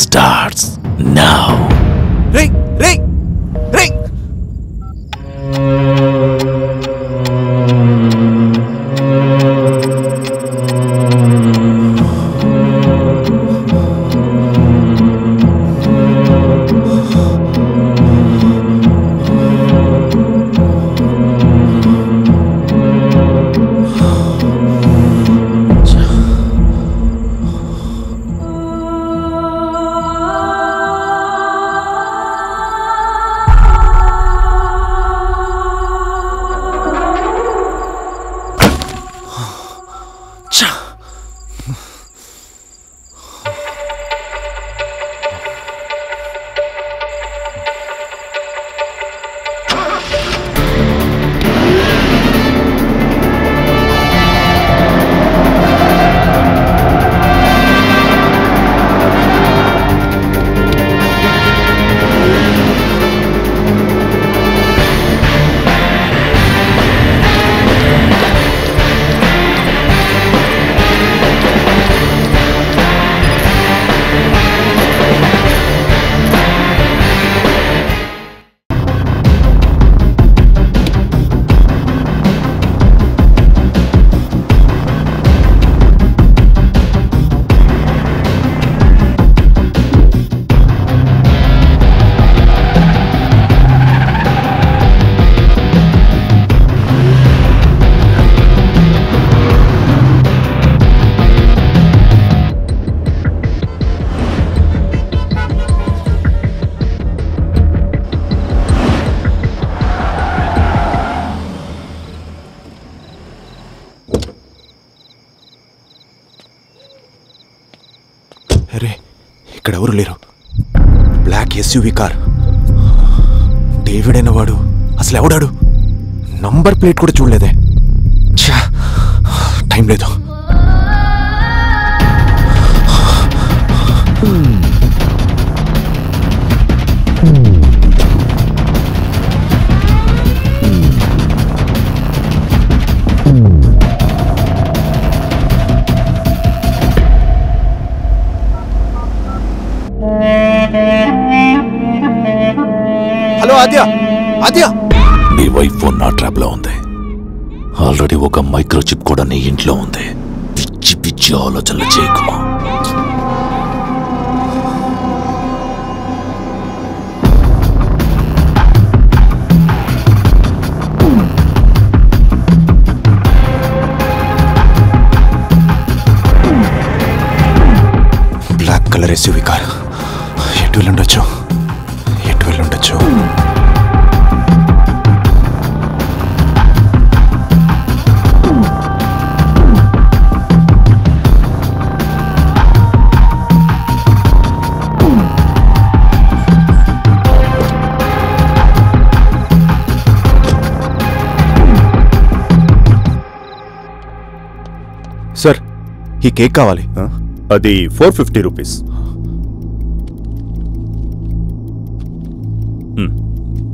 starts now. రేయ్ రేయ్ రేయ్. అరే ఇక్కడ ఎవరు లేరు. Black SUV car. డేవిడ్ అయిన వాడు అసలు ఎవడాడు? నంబర్ ప్లేట్ కూడా చూడలేదే. టైం లేదు. హలో ఆద్య, ఆద్య. నీ వైఫ్ ఫోన్ నా ట్రాప్ లో ఉంది. ఆల్రెడీ ఒక మైక్రోచిప్ కూడా నీ ఇంట్లో ఉంది. పిచ్చి పిచ్చి ఆలోచనలు చేయకుమా. Black colour SUV car. ఎటు వెళ్ళుండొచ్చు, ఎటు వెళ్ళుండొచ్చు. సార్, ఈ కేక్ కావాలి. అది 450 రూపీస్.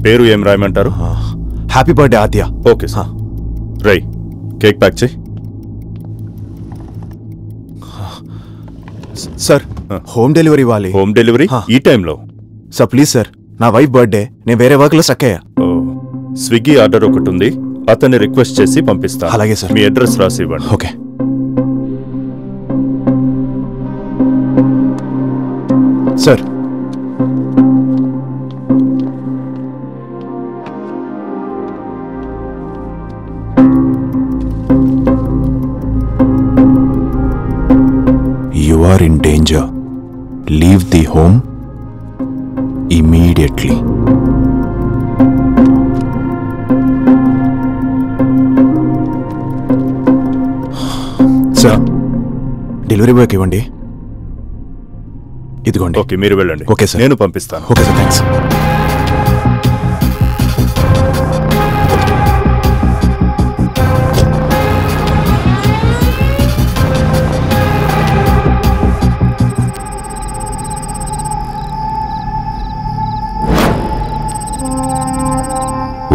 పేరు ఏం రాయమంటారు? Happy birthday Aadya. Okay sir. రై, కేక్ ప్యాక్ చేయి. సార్, హోమ్ డెలివరీ ఇవ్వాలి. హోమ్ డెలివరీ ఈ టైంలో? సార్ ప్లీజ్ సార్, నా వైఫ్ బర్త్డే, నేను వేరే వర్క్లో స్టక్ అయ్యా. స్విగ్గీ ఆర్డర్ ఒకటి ఉంది, అతన్ని రిక్వెస్ట్ చేసి పంపిస్తా. అలాగే సార్. మీ అడ్రస్ రాసి ఇవ్వండి. Okay. Sir, you are in danger. Leave the home immediately. Sir, delivery బాయ్కి ఇవ్వండి. ఇదిగోండి. ఓకే, మీరు వెళ్ళండి. ఓకే సార్, నేను పంపిస్తాను. Okay sir, thanks.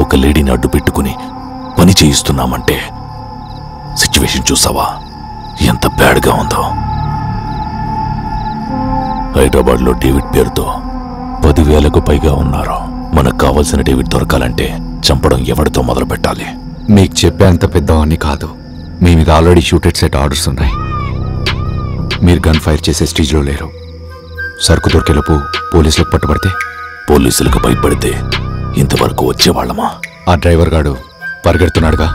ఒక లేడీని అడ్డు పెట్టుకుని పని చేయిస్తున్నామంటే సిచ్యువేషన్ చూసావా ఎంత బ్యాడ్గా ఉందో. హైదరాబాద్లో డేవిడ్ పేరుతో 10,000కు పైగా ఉన్నారు. మనకు కావాల్సిన డేవిడ్ దొరకాలంటే చంపడం ఎవరితో మొదలు పెట్టాలి? మీకు చెప్పేంత పెద్దవన్నీ కాదు. మీ మీద ఆల్రెడీ షూటెడ్ సెట్ ఆర్డర్స్ ఉన్నాయి. మీరు గన్ ఫైర్ చేసే స్టేజ్లో లేరు. సరుకు దొరికేలోపు పోలీసులకు పట్టుబడితే? పోలీసులకు భయపడితే ఇంతవరకు వచ్చేవాళ్ళమా? ఆ డ్రైవర్ గాడు పరిగెడుతున్నాడుగా.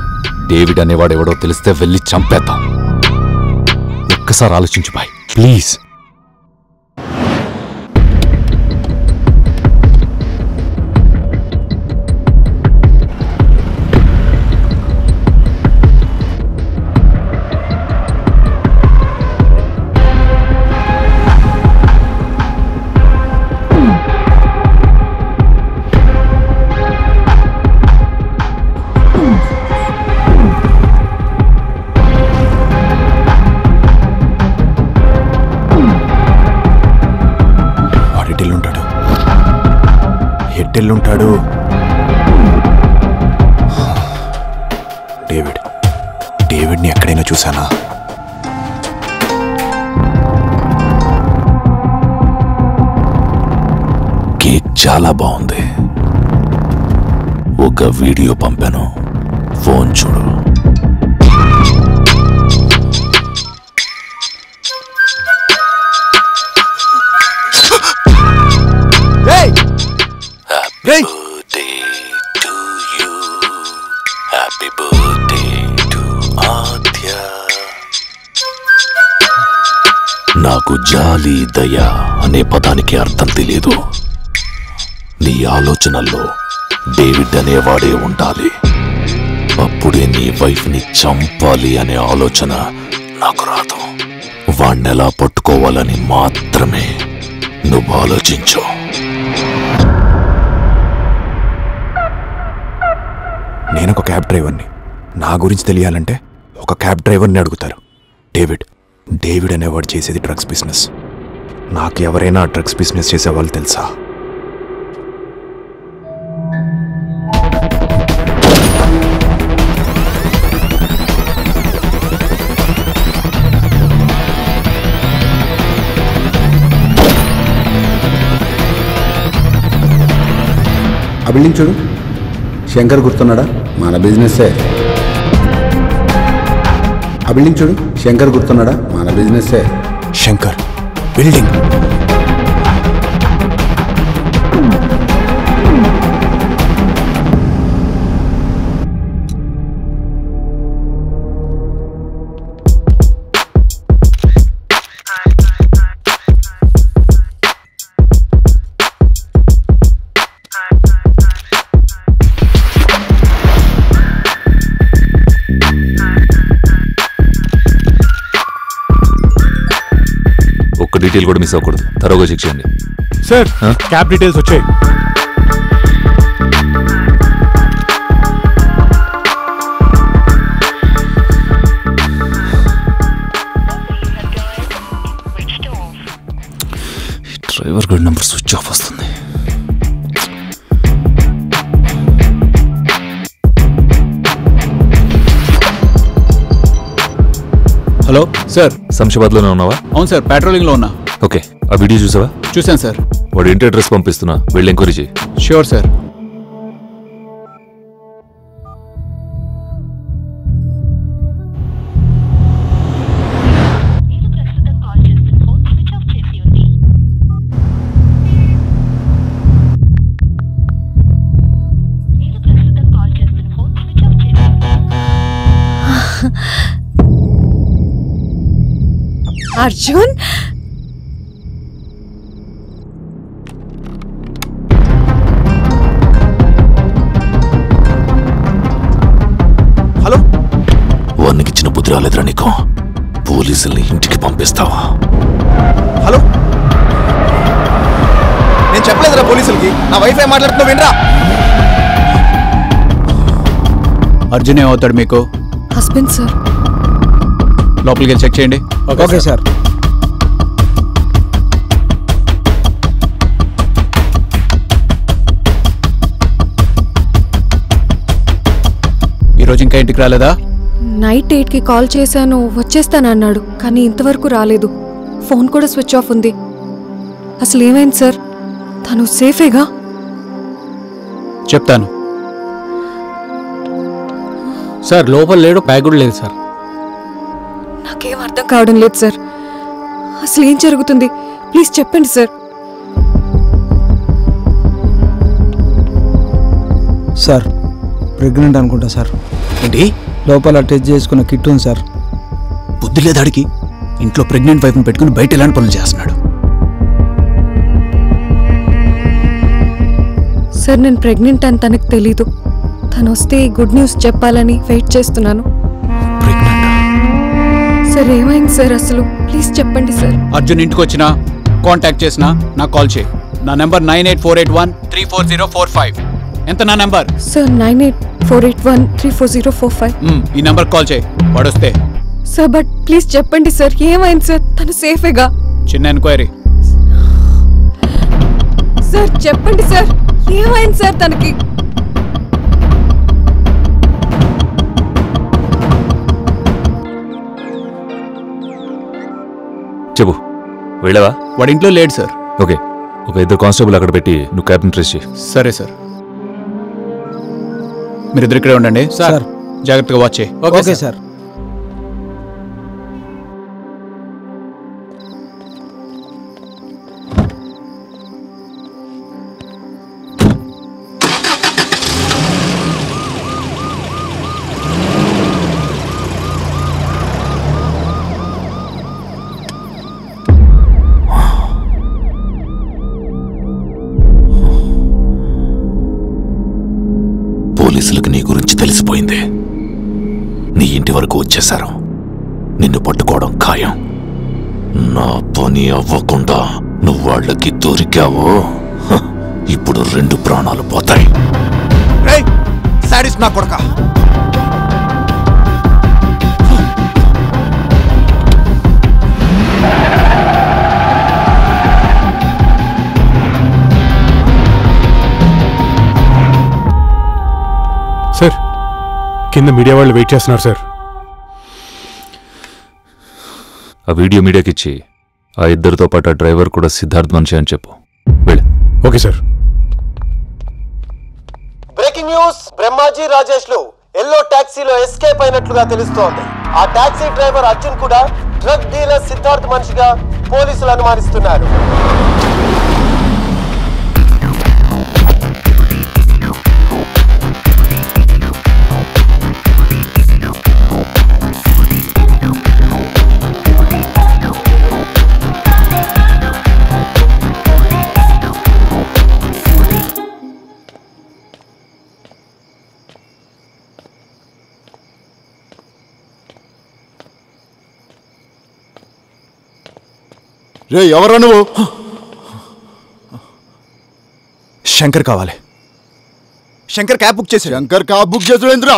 డేవిడ్ అనేవాడు ఎవడో తెలిస్తే వెళ్ళి చంపేద్దాం. ఒక్కసారి ఆలోచించు బాయ్, ప్లీజ్. ఎట్టెళ్ళుంటాడు? డేవిడ్, డేవిడ్ని ఎక్కడైనా చూసానా? కేక్ చాలా బాగుంది. ఒక వీడియో పంపాను, ఫోన్ చూడు. హ్యాపీ బర్త్డే టు ఆద్య. నాకు జాలి దయ అనే పదానికి అర్థం తెలియదు. నీ ఆలోచనల్లో డేవిడ్ అనేవాడే ఉండాలి. అప్పుడే నీ వైఫ్ ని చంపాలి అనే ఆలోచన నాకు రాదు. వాణ్ణెలా పట్టుకోవాలని మాత్రమే నువ్వు ఆలోచించు. నేనొక క్యాబ్ డ్రైవర్ని. నా గురించి తెలియాలంటే ఒక క్యాబ్ డ్రైవర్ని అడుగుతారు. డేవిడ్ అనేవాడు చేసేది డ్రగ్స్ బిజినెస్. నాకు ఎవరైనా డ్రగ్స్ బిజినెస్ చేసేవాళ్ళు తెలుసా? ఆ బిల్డింగ్ చూడు, శంకర్ గుర్తున్నాడా? మన బిజినెస్సే. ఆ బిల్డింగ్ చూడు, శంకర్ గుర్తున్నాడా? మన బిజినెస్సే. శంకర్ బిల్డింగ్. ఒక్క డీటెయిల్ కూడా మిస్ అవ్వకూడదు. తరోగా చెక్ చేయండి. సార్, క్యాబ్ డీటెయిల్స్ వచ్చాయి. డ్రైవర్ గడి నెంబర్ స్విచ్ ఆఫ్ వస్తుంది. హలో సార్, శంషాబాద్లోనే ఉన్నావా? అవును సార్, పెట్రోలింగ్లో ఉన్నా. ఓకే, ఆ వీడియో చూసావా? చూశాను సార్. వాడు ఇంటి అడ్రస్ పంపిస్తున్నా, వెళ్ళి ఎంక్వైరీ చేయి. Sure sir. అర్జున్, హలో. వానికి ఇచ్చిన బుద్ధి రాలేదురా నీకు? పోలీసుల్ని ఇంటికి పంపిస్తావా? హలో, నేను చెప్పలేదురా పోలీసులకి. నా వైఫై మాట్లాడుతున్నా, వినరా? అర్జున్ ఏమవుతాడు మీకు? Husband sir. లోపలికి వెళ్ళి చెక్ చేయండి. Okay sir. ఈరోజు ఇంకా ఇంటికి రాలేదా? నైట్ 8కి కాల్ చేశాను, వచ్చేస్తానన్నాడు, కానీ ఇంతవరకు రాలేదు. ఫోన్ కూడా స్విచ్ ఆఫ్ ఉంది. అసలు ఏమైంది సార్? తను సేఫేగా? చెప్తాను సార్. లోపల లేడు, బ్యాగ్ కూడా లేదు సార్. నాకేం అర్థం కావడం లేదు సార్. అసలు ఏం జరుగుతుంది? ప్లీజ్ చెప్పండి సార్. సార్, ప్రెగ్నెంట్ అనుకుంటా సార్. ఏంటి? లోపల టెస్ట్ చేసుకున్న కిట్ ఉంది సార్. బుద్ధి లేదాడికి? ఇంట్లో ప్రెగ్నెంట్ వైఫ్ని పెట్టుకుని బయట ఎలాంటి పనులు చేస్తున్నాడు? సార్, నేను ప్రెగ్నెంట్ అని తనకు తెలీదు. తను వస్తే గుడ్ న్యూస్ చెప్పాలని వెయిట్ చేస్తున్నాను. సార్, ఏమైంది సార్? అసలు ప్లీజ్ చెప్పండి సార్. అర్జున్ ఇంటికి వచ్చినా, కాంటాక్ట్ చేసినా నాకు కాల్ చేయి. నా నెంబర్ 9848134045. ఎంత నా నెంబర్? సార్, 9848134045. ఈ నెంబర్ కాల్ చేయి, వాడు వస్తే. సార్, బట్ ప్లీజ్ చెప్పండి సార్, ఏమైంది సార్? తను సేఫేగా? చిన్న ఎంక్వైరీ. సార్ చెప్పండి సార్, ఏమైంది సార్ తనకి? చెప్పు, వెళ్ళావా? వాడి ఇంట్లో లేడు సార్. ఓకే, ఒక 2 కానిస్టేబుల్ అక్కడ పెట్టి నువ్వు క్యాబ్ని ట్రేస్ చేయి. సరే సార్. మీరిద్దరు ఇక్కడే ఉండండి సార్. జాగ్రత్తగా వాచ్ చేయి. Okay sir. పోలీసులకు నీ గురించి తెలిసిపోయింది. నీ ఇంటి వరకు వచ్చేశారు. నిన్ను పట్టుకోవడం ఖాయం. నా పని అవ్వకుండా నువ్వు వాళ్ళకి దొరికావో ఇప్పుడు 2 ప్రాణాలు పోతాయి. సాడిస్ట్ నా కొడక. సార్ కింద మీడియా వాళ్ళు వెయిట్ చేస్తున్నారు సార్. ఆ వీడియో మీడియాకి ఇచ్చి ఆ ఇద్దరితో పాటు ఆ డ్రైవర్ కూడా సిద్ధార్థ్ మనిషి అని చెప్పు. వెళ్ళి. Okay sir. Breaking news, Brahmaji Rajesh లు ఎల్లో టాక్సీలో ఎస్కేప్ అయినట్లుగా తెలుస్తోంది. ఆ టాక్సీ డ్రైవర్ అర్జున్ కూడా డ్రగ్ డీలర్ సిద్ధార్థ్ మనిషిగా పోలీసులు అనుమానిస్తున్నారు. రే ఎవరా నువ్వు? శంకర్ కావాలి. శంకర్ క్యాబ్ బుక్ చేసి. శంకర్ క్యాబ్ బుక్ చేసాడు ఏంద్రా?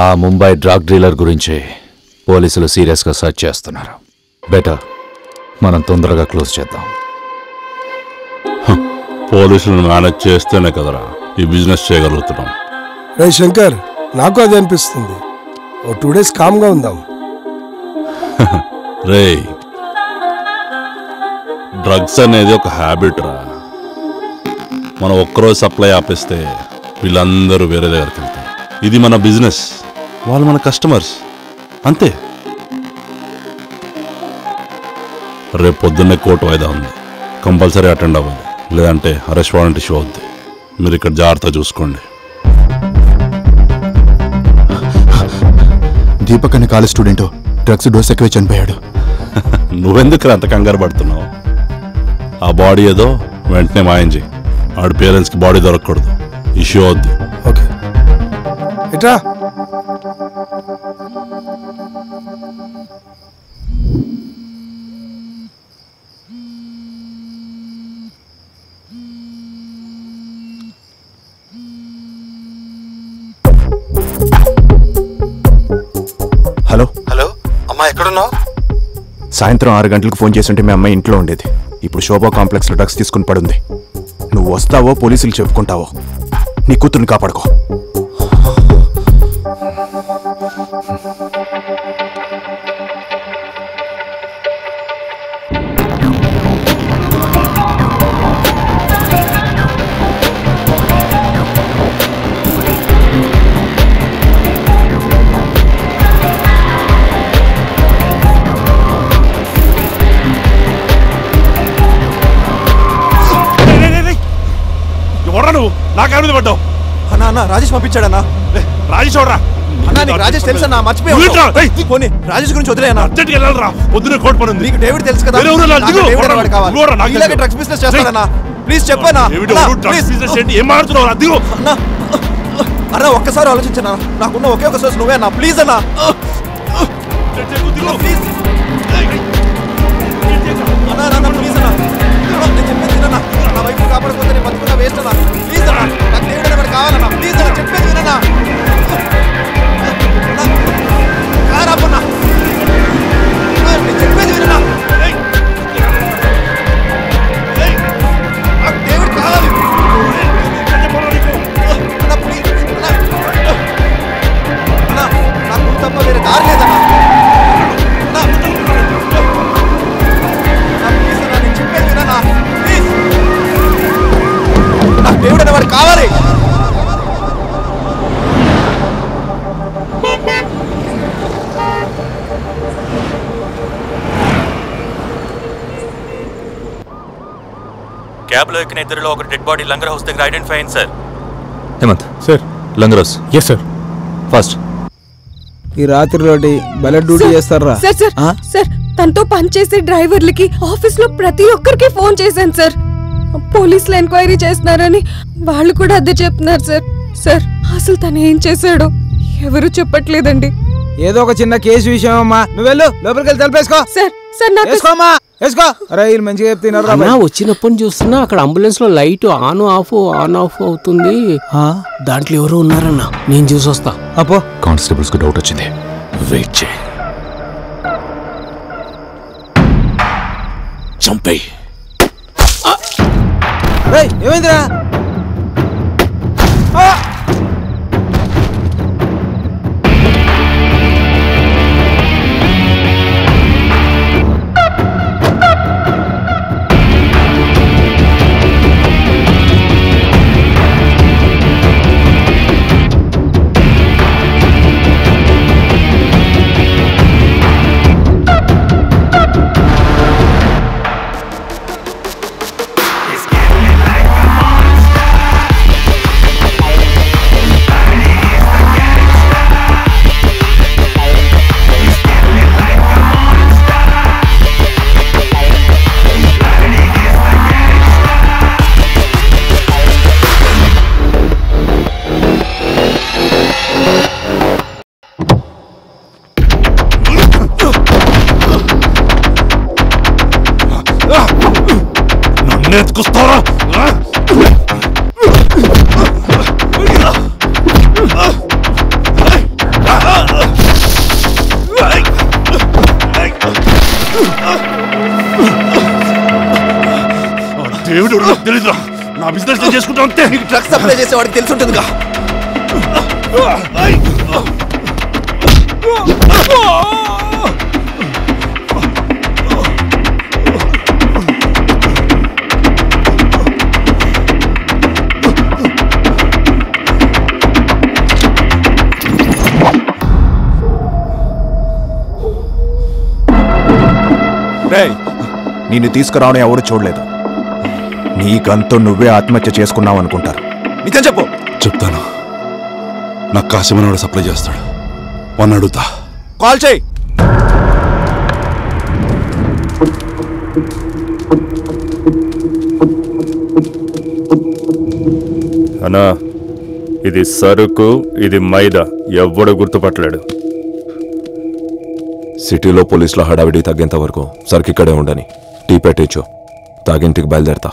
ఆ ముంబై డ్రగ్ డీలర్ గురించి పోలీసులు సీరియస్గా సర్చ్ చేస్తున్నారు. బెటర్ మనం తొందరగా క్లోజ్ చేద్దాం. పోలీసులను మేనేజ్ చేస్తేనే కదరా ఈ బిజినెస్ చేయగలుగుతున్నాం. రే శంకర్, నాకు అది అనిపిస్తుంది. ఓ 2 days కామ్గా ఉందాం. రే డ్రగ్స్ అనేది ఒక హ్యాబిట్ రా. మనం ఒక్కరోజు సప్లై ఆపేస్తే వీళ్ళందరూ వేరే దగ్గరికి వెళ్తారు. ఇది మన బిజినెస్, వాళ్ళు మన కస్టమర్స్ అంతే. రేపు పొద్దున్నే కోర్టు వాయిదా ఉంది, కంపల్సరీ అటెండ్ అవ్వాలి, లేదంటే అరెస్ట్ వారెంట్ ఇష్యూ అవుద్ది. మీరు ఇక్కడ జాగ్రత్త చూసుకోండి. దీపక్ అనే కాలేజ్ స్టూడెంట్ డ్రగ్స్ డోస్ ఎక్కువ చనిపోయాడు. నువ్వెందుకు అంత కంగారు పడుతున్నావు? ఆ బాడీ ఏదో వెంటనే మాయం చేయి. ఆడి పేరెంట్స్కి బాడీ దొరకకూడదు, ఇష్యూ అవుద్ది. ఓకే ఇట్రా. హలో హలో అమ్మా, ఎక్కడున్నావు? సాయంత్రం 6 గంటలకు ఫోన్ చేస్తుంటే మీ అమ్మాయి ఇంట్లో ఉండేది. ఇప్పుడు శోభా కాంప్లెక్స్లో డ్రగ్స్ తీసుకుని పడుంది. నువ్వు వస్తావో పోలీసులు చెప్పుకుంటావో. నీ కూతుర్ని కాపాడుకో. ఎవరా నువ్వు? నాకే మీద పడ్డావు. అన్నా అన్న రాజేష్ పంపించాడన్నా. రాజేష్ ఎవరా? అన్నా నీకు రాజేష్ తెలుసా? మర్చిపోయావు. పోనీ రాజేష్ గురించి వదిలేయన్నా. అర్జెంట్గా వెళ్ళాలరా, పొద్దునే కోర్టు పని ఉంది. నీకు డేవిడ్ తెలుసు కదా? ఇలాగే డ్రగ్స్ బిజినెస్ చేస్తాడన్నా. ప్లీజ్ చెప్పన్నా. ఏం మాడుతున్నావు? అదిగో అన్నా ఒక్కసారి ఆలోచించనా. నాకున్న ఒకే ఒక సోర్స్ నువ్వే అన్నా. ప్లీజ్ అన్నా. ప్లీజ్ అన్నా, ప్లీజ్ అన్నా. నేను చెప్పేది వినన్నా. నా వైఫ్ కాపాడకపోతే నేను బతుకున్నా వేస్ట్ అన్నా. ప్లీజ్ అన్నా, నాకు దేవుడు ఎవరు కావాలన్నా. ప్లీజ్ అన్నా, చెప్పేది వినన్నా. కారాపన్నా, నేను చెప్పేది వినన్నా. నాకు దేవుడు కావాలి. అన్నా ప్లీజ్ అన్నా, నాకు తప్ప వేరే దారి లేదన్నా. దేవుడు అనేవాడు కావాలి. క్యాబ్ లో ఎక్కిన ఇద్దరిలో ఒక డెడ్ బాడీ లంగర్ హౌస్ దగ్గర ఐడెంటిఫై అయింది sir. Hemant sir. Langar Houz. Yes sir. Fast. ఈ రాత్రి రోటి బలెట్ డ్యూటీ చేస్తారా? సార్ సార్ సార్ తనతో పనిచేసే డ్రైవర్లకి ఆఫీస్ లో ప్రతి ఒక్కరికి ఫోన్ చేశాను సార్. పోలీసులు ఎంక్వైరీ చేస్తున్నారని వాళ్ళు కూడా అదే చెప్తున్నారు సార్. సార్ అసలు తను ఏం చేశాడో ఎవరు చెప్పట్లేదండి. ఏదో ఒక చిన్న కేసు విషయం అమ్మా. నువ్వు వెళ్ళు లోపలికి వెళ్ళి తలపేసుకో. సార్ సార్ నాకు వేసుకోమ్మా వేసుకో. అరే వీళ్ళు మంచిగా చెప్తున్నారు. వచ్చినప్పుడు చూస్తున్నా అక్కడ అంబులెన్స్ లో లైట్ ఆన్ ఆఫ్ అవుతుంది. దాంట్లో ఎవరు ఉన్నారన్నా నేను చూసొస్తా. అపో కానిస్టేబుల్స్ కు డౌట్ వచ్చింది. వెయిట్ చేయి. చంపేయ్. ఏమైందిరా? ఎత్తుకొస్తారా? దేవుడు తెలీదురా. నా బిజినెస్ నేను చేసుకుంటా అంతే. డ్రగ్స్ సప్లై చేసేవాడికి తెలిసి ఉంటుందిగా. నిన్ను తీసుకురావడం ఎవరు చూడలేదు. నీకంతా నువ్వే ఆత్మహత్య చేసుకున్నావు అనుకుంటారు. నిజం చెప్పు. చెప్తాను. నాకు కాసిమనవాడు సప్లై చేస్తాడు. వాడిని అడుగుతా. కాల్ చేయి. అన్నా, ఇది సరుకు, ఇది మైదా. ఎవ్వడు గుర్తుపట్టలేడు. సిటీలో పోలీసుల హడావిడి తగ్గేంత వరకు సరుకు ఇక్కడే ఉండని. టీ పెట్టించు. తాగింటికి బయలుదేరతా.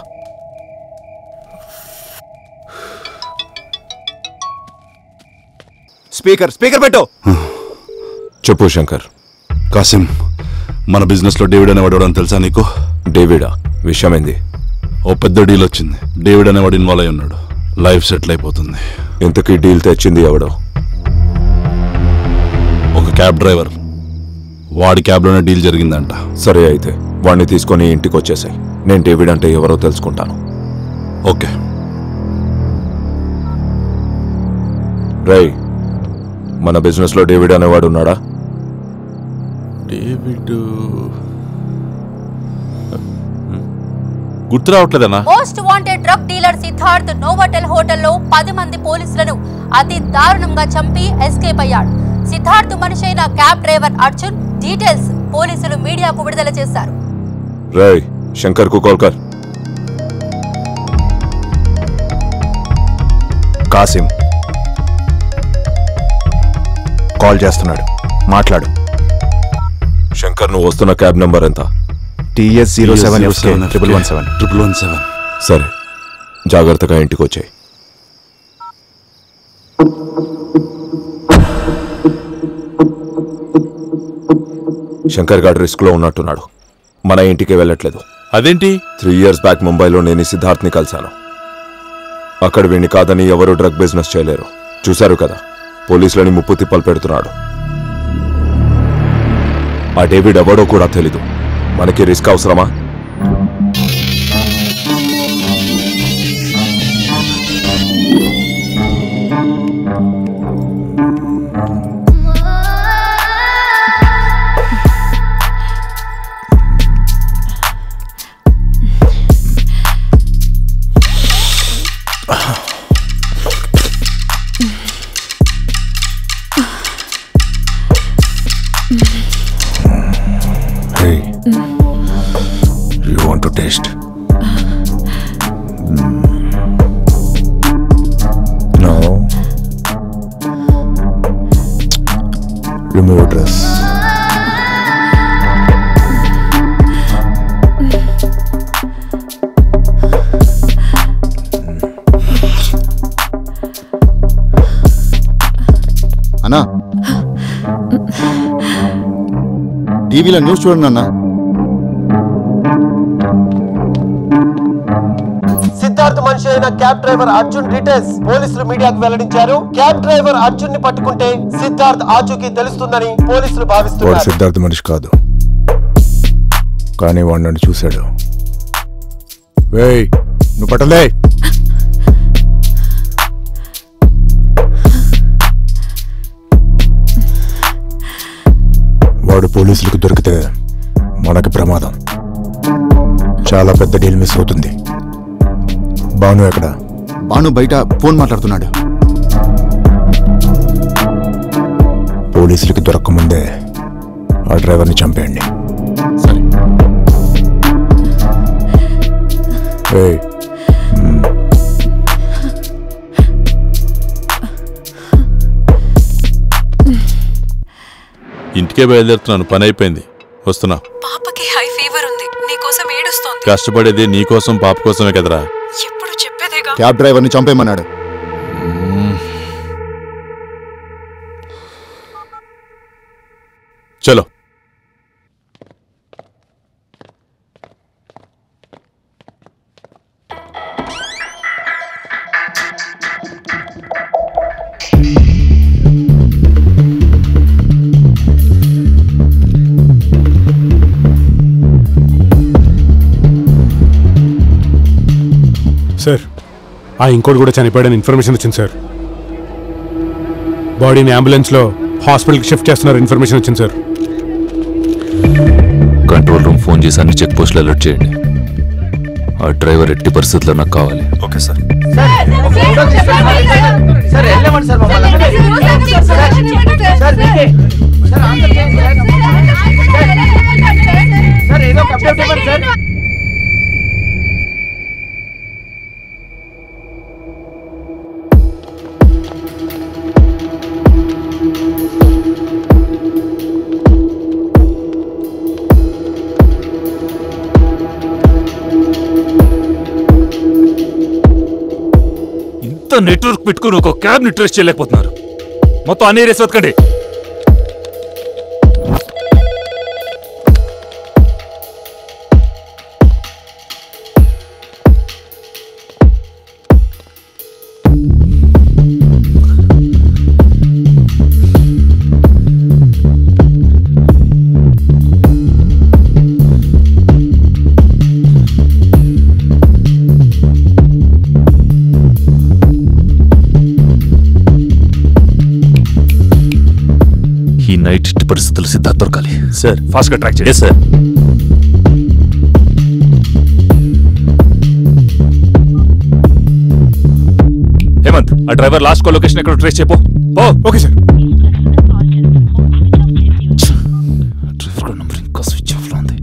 స్పీకర్ పెట్టు. చెప్పు శంకర్. కాసిం, మన బిజినెస్ లో డేవిడ్ అనేవాడు అని తెలుసా నీకు? డేవిడా? విషయం ఏంది? ఓ పెద్ద డీల్ వచ్చింది. డేవిడ్ అనేవాడు ఇన్వాల్వ్ అయి ఉన్నాడు. లైఫ్ సెటిల్ అయిపోతుంది. ఇంతకీ డీల్ తెచ్చింది ఎవడో? ఒక క్యాబ్ డ్రైవర్. వాడి క్యాబ్లోనే డీల్ జరిగిందంట. సరే, అయితే వాడిని తీసుకొని ఇంటికి వచ్చేసాయి. నేను డేవిడ్ అంటే ఎవరో తెలుసుకుంటాను. ఓకే. రై, మన బిజినెస్ లో డేవిడ్ అనేవాడు ఉన్నాడా? డేవిడ్ గుర్తు రావట్లేదన్నా. Most wanted drug dealer Siddharth Novotel హోటల్లో 10 మంది పోలీసులను అతి దారుణంగా చంపి ఎస్కేప్ అయ్యాడు. సిద్ధార్థ్ మనిషైన క్యాబ్ డ్రైవర్ అర్జున్ డీటెయిల్స్ పోలీసులు మీడియాకు విడుదల చేశారు. రై, శంకర్ కు కాల్ కర్. కాసిం కాల్ చేస్తున్నాడు. మాట్లాడు. శంకర్, నువ్వు వస్తున్న క్యాబ్ నంబర్ ఎంత? TS 07 సరే, జాగ్రత్తగా ఇంటికి వచ్చాయి. శంకర్ గారు రిస్క్ లో ఉన్నట్టున్నాడు. మన ఇంటికి వెళ్ళట్లేదు. అదేంటి? 3 years బ్యాక్ ముంబైలో నేను సిద్ధార్థ్ని కలిశాను. అక్కడ వీణ్ణి కాదని ఎవరు డ్రగ్ బిజినెస్ చేయలేరు. చూశారు కదా, పోలీసులని ముప్పు తిప్పలు పెడుతున్నాడు. ఆ డేవిడ్ ఎవడో కూడా తెలీదు. మనకి రిస్క్ అవసరమా? Hey, you want to taste? No. Remove your dress. అన్నా, టీవీలో న్యూస్ చూడండి అన్నా. సిద్ధార్థ్ మనిషి అయిన క్యాబ్ డ్రైవర్ అర్జున్ డీటెయిల్స్ పోలీసులు మీడియాకు వెల్లడించారు. క్యాబ్ డ్రైవర్ అర్జున్ ని పట్టుకుంటే సిద్ధార్థ్ ఆచూకీ తెలుస్తుందని పోలీసులు వాడు భావిస్తున్నారు. సిద్ధార్థ్ మనిషి కాదు, కానీ వాడు నన్ను చూశాడు. వేయ్, నువ్వు పట్టలే. వాడు పోలీసులకు దొరికితే మనకి ప్రమాదం. చాలా పెద్ద డీల్ మిస్ అవుతుంది. భాను ఎక్కడ? భాను బయట ఫోన్ మాట్లాడుతున్నాడు. పోలీసులకి దొరకముందే ఆ డ్రైవర్ని చంపేయండి. ఏయ్, ఇంటికే బయలుదేరుతున్నాను, పని అయిపోయింది, వస్తున్నా. పాపకి హై ఫీవర్ ఉంది, నీకోసం ఏడుస్తోంది. కష్టపడేది నీకోసం పాప కోసమే కదరా. ఎప్పుడు చెప్పేదేగా. క్యాబ్ డ్రైవర్ని చంపేయమన్నాడు. చలో. సార్, ఆ ఇంకోటి కూడా చనిపోయాడని ఇన్ఫర్మేషన్ వచ్చింది సార్. బాడీని అంబులెన్స్లో హాస్పిటల్కి షిఫ్ట్ చేస్తున్నారు ఇన్ఫర్మేషన్ వచ్చింది సార్. కంట్రోల్ రూమ్ ఫోన్ చేసి అన్ని చెక్ పోస్టులు అలర్ట్ చేయండి. ఆ డ్రైవర్ ఎట్టి పరిస్థితుల్లో నాకు కావాలి. Okay sir. నెట్వర్క్ పెట్టుకుని ఒక క్యాబ్ ని ట్రేస్ చేయలేకపోతున్నారు. మొత్తం అన్ని ఏరియాస్ వెతకండి. నైట్ పరిస్థితులు సిద్ధార్థ్ దొరకాలి. సార్, ఫాస్ట్ గా ట్రాక్ చేయండి. సార్. హేమంత్, ఆ డ్రైవర్ లాస్ట్ కాల్ లొకేషన్ ఎక్కడ ట్రేస్ చేయపో. Okay sir. డ్రైవర్ నంబర్ ఇంకా స్విచ్ ఆఫ్ లో ఉంది.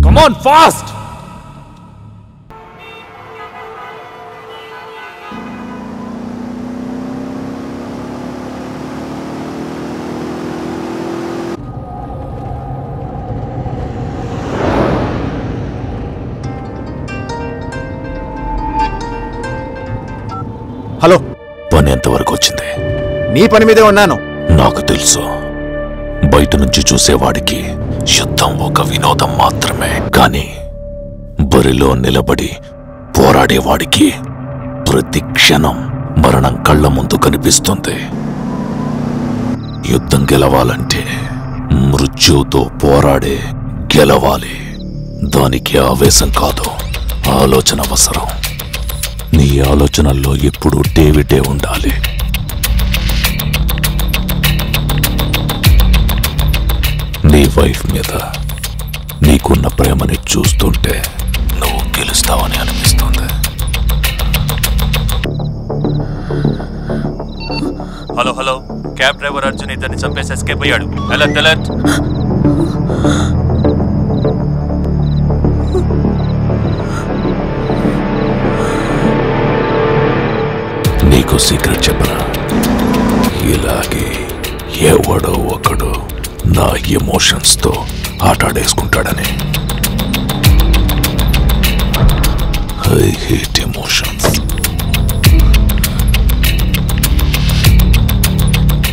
Come on fast. హలో, పని ఎంతవరకు వచ్చింది? నీ పని మీదే ఉన్నాను. నాకు తెలుసు, బయట నుంచి చూసేవాడికి యుద్ధం ఒక వినోదం మాత్రమే, కానీ బరిలో నిలబడి పోరాడేవాడికి ప్రతి క్షణం మరణం కళ్ళ ముందు కనిపిస్తుంది. యుద్ధం గెలవాలంటే మృత్యువుతో పోరాడే గెలవాలి. దానికి ఆవేశం కాదు, ఆలోచన అవసరం. నీ ఆలోచనల్లో ఎప్పుడూ డేవిడే ఉండాలి. నీ వైఫ్ మీద నీకున్న ప్రేమని చూస్తుంటే నువ్వు గెలుస్తావని అనిపిస్తుంది. హలో, క్యాబ్ డ్రైవర్ అర్జున్ ఇతన్ని చంపేసి ఎస్కేప్ అయ్యాడు. Alert alert. నీకు సీక్రెట్ చెప్పరా, ఇలాగే ఎవడో ఒకడు నా ఎమోషన్స్తో ఆటాడేసుకుంటాడని. I hate emotions.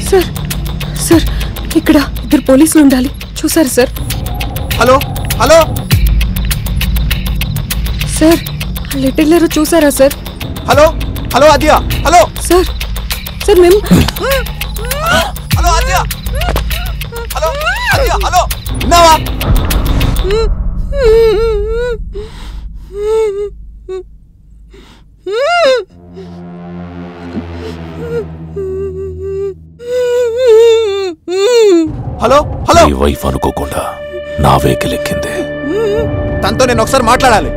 Sir sir ఇక్కడ ఇద్దరు పోలీసులు ఉండాలి, చూసారు sir? Hello hello sir letter చూసారా sir? Hello hello Aadya, hello sir sir మేము hello Aadya, hello Aadya, hello విన్నావా? హలో హలో నీ వైఫ్ అనుకోకుండా నా వెహికల్ ఎక్కింది. తనతో నేను ఒకసారి మాట్లాడాలి.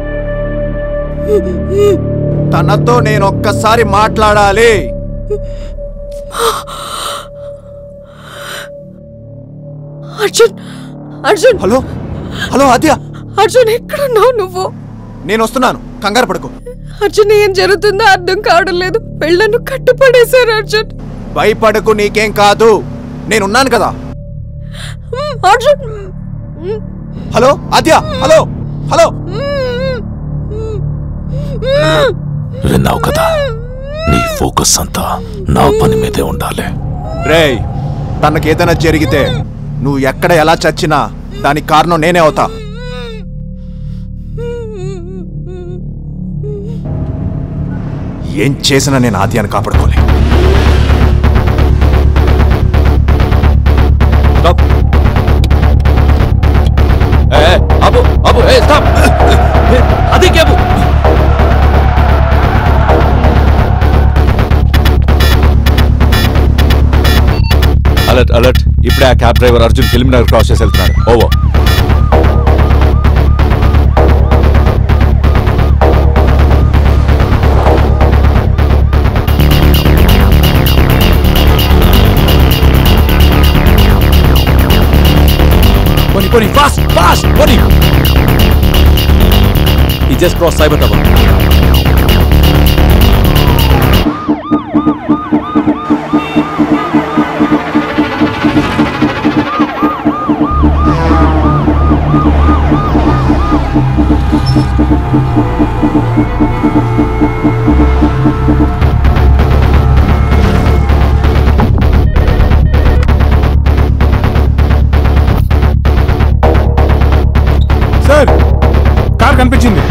తనతో నేను ఒక్కసారి మాట్లాడాలి. అర్జున్ అర్జున్ హలో హలో ఆద్య, అర్జున్ ఎక్కడున్నావు నువ్వు? నేను వస్తున్నాను, కంగారు పడుకో. అర్జున్ ఏం జరుగుతుందో అర్థం కావడం లేదు, పెళ్ళను కట్టుపడేశారు అర్జున్. భయపడకు, నీకేం కాదు, నేనున్నాను కదా. Arjun hello Aadya, hello hello విన్నావు కదా, నీ ఫోకస్ అంతా నా పని మీదే ఉండాలి. రేయ్, తనకేదైనా జరిగితే నువ్వు ఎక్కడ ఎలా చచ్చినా దానికి కారణం నేనే అవుతా. ఏం చేసినా నేను ఆద్యాన్ని కాపాడుకోలే. అబు అబు స్టాప్. అది క్యాబు. Alert alert. ఇప్పుడే ఆ cab driver Arjun film Nagar cross చేసి వెళ్తున్నాడు. Over. Pony, fast, fast, Pony! He just crossed Cyber Tower. Sir car కనిపించింది.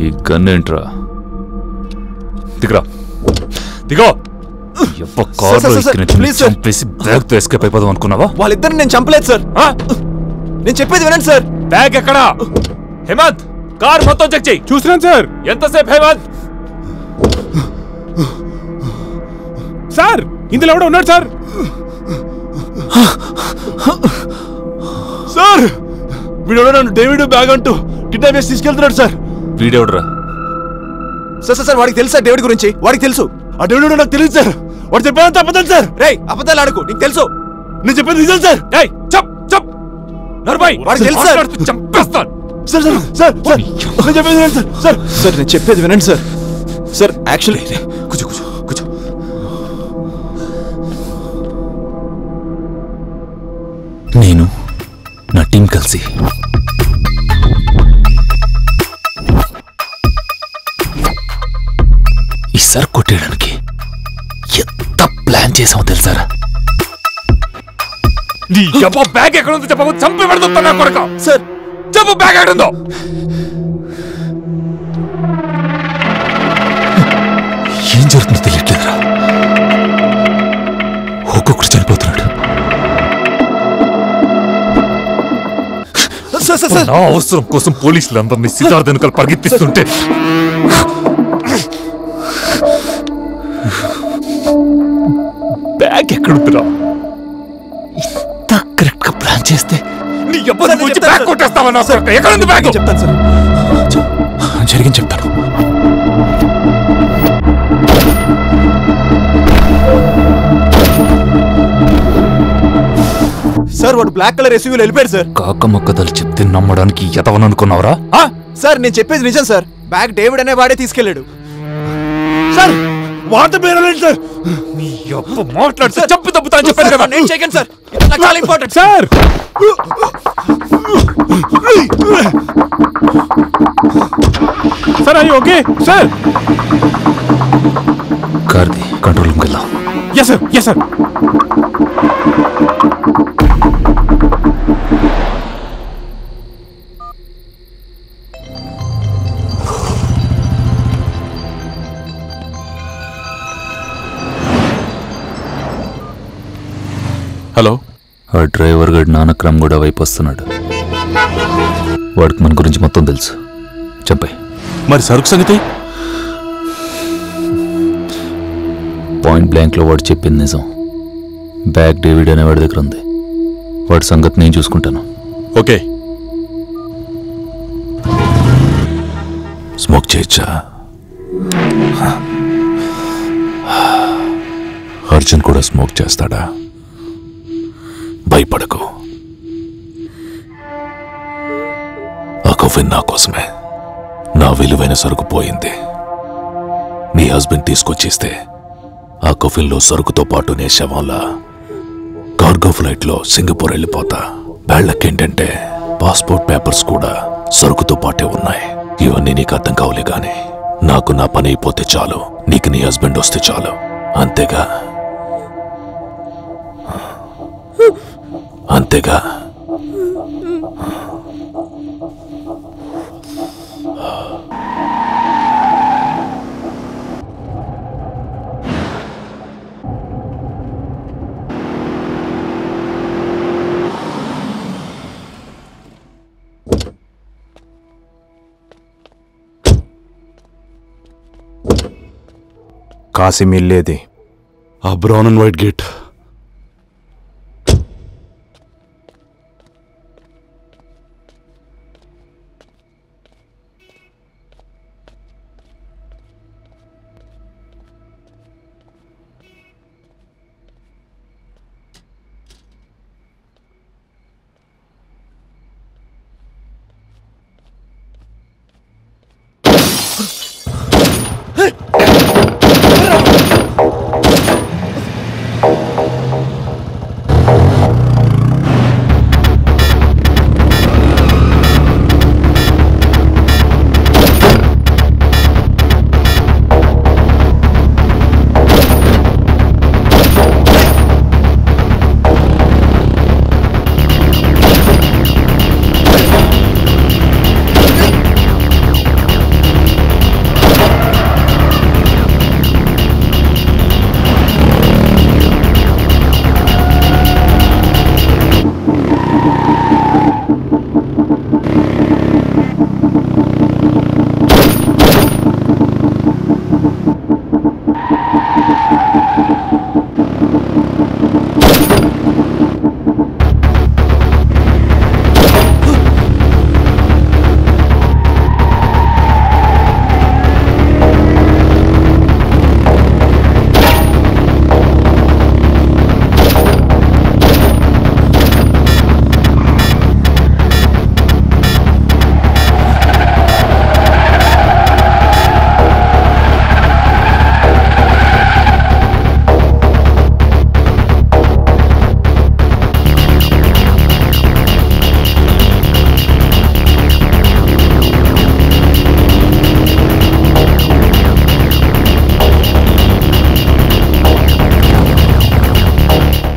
ఈ గన్ ఏంట్రా? దిగరా, దిగో. చంపేసి బ్యాగ్ తో ఎస్కేప్ అయిపోదాం అనుకున్నావా? వాళ్ళిద్దరిని నేను చంపలేదు సార్. నేను చెప్పేది వినండి సార్. బ్యాగ్ ఎక్కడా? హేమంత్ కార్ మొత్తం చెక్ చెయ్యి. చూస్తున్నాను సార్. ఎంతసేపు హేమంత్? సార్ ఇందులో ఎవడో ఉన్నాడు సార్. సార్ వీడు నన్ను డేవిడ్ బ్యాగ్ అంటూ కిడ్నాప్ చేసి తీసుకెళ్తున్నాడు సార్. వీడెవడరా? సార్ సార్ వాడికి తెలుసు సార్ డేవిడ్ గురించి. వాడికి తెలుసు. ఆ డేవిడ్ నాకు తెలియదు సార్. వాడు చెప్పేదంతా అబద్ధం సార్. రే అబద్ధాలు ఆడుకో, నీకు తెలుసు. నేను చెప్పేది నిజం సార్. ఏయ్ చప్ చప్ నర్బాయ్ వాడికి తెలుసు సార్. చంపేస్తాను. సార్ సార్ సార్ సార్ నేను చెప్పేది వినండి సార్. సార్ సార్ నేను చెప్పేది వినండి సార్. సార్ యాక్చువల్లీ కూర్చో కూర్చో కూర్చో. నేను నా టీం కలిసి ఈ సార్ కొట్టేయడానికి ఎంత ప్లాన్ చేసామో తెలుసారా? నీ చెప్ప బ్యాగ్ ఎక్కడ ఉందో చెప్పకు, చంపి పెడుతున్నా నా కొడుకు. సార్ చెప్పు బ్యాగ్ ఎక్కడ ఉందో. ఏం జరుగుతుందో తెలియట్లేదురా. ఒక్కొక్కడు చనిపోతున్నాడు. నా అవసరం కోసం పోలీసులు అందరినీ సిద్ధార్థ వెనుకలు పరిగెత్తిస్తుంటే బ్యాగ్ ఎక్కడుందిరా? ఇంత కరెక్ట్ గా ప్లాన్ చేస్తే నీ అబ్బాయి వచ్చి బ్యాగ్ కొట్టేస్తావా నా కొడుకు? ఎక్కడుంది బ్యాగ్? చెప్తాను సార్. జరిగింది చెప్తాను. సార్ వాడు బ్లాక్ కలర్ ఎస్యూవీలో వెళ్ళిపోయాడు సార్. కాకమ్మ కథలు చెప్తే నమ్మడానికి ఎతవని అనుకున్నావురా? సార్ నేను చెప్పేది నిజం సార్. బ్యాగ్ డేవిడ్ అనే వాడే తీసుకెళ్ళాడు సార్. వార్త పేరేంటి సార్? నీ అబ్బ మాట్లాడు సార్. చెప్పు తప్పుతా అని చెప్పాను కదా. నేను చేయను సార్. ఇది నాకు చాలా ఇంపార్టెంట్ సార్. సార్ అయ్యి ఓకే సార్. కార్ది కంట్రోల్ రూమ్కి వెళ్దాం. Yes sir yes sir. Hello. ఆ డ్రైవర్ గడు నానక్రమ్ కూడా వైపు వస్తున్నాడు. వాడికి మన గురించి మొత్తం తెలుసు. చెప్పాయి. మరి సరుకు సంగతి? పాయింట్ బ్లాంక్ లో వాడు చెప్పింది నిజం. బ్యాగ్ డేవిడ్ అనే వాడి దగ్గర ఉంది. వాడి సంగతి నేను చూసుకుంటాను. ఓకే. స్మోక్ చేయొచ్చా? అర్జున్ కూడా స్మోక్ చేస్తాడా? భయపడకు. ఆ కొఫిన్ నా కోసమే. నా విలువైన సరుకు పోయింది. నీ హస్బెండ్ తీసుకొచ్చిస్తే ఆ కొఫిన్లో సరుకుతో పాటు నే శవంలా కార్గో ఫ్లైట్లో సింగపూర్ వెళ్ళిపోతా. వేళ్ళకేంటంటే పాస్పోర్ట్ పేపర్స్ కూడా సరుకుతో పాటే ఉన్నాయి. ఇవన్నీ నీకు అర్థం కావులే గాని నాకు నా పని అయిపోతే చాలు. నీకు నీ హస్బెండ్ వస్తే చాలు. అంతేగా? అంతేగా? కాసిం ఇల్లేది? ఆ brown and white gate.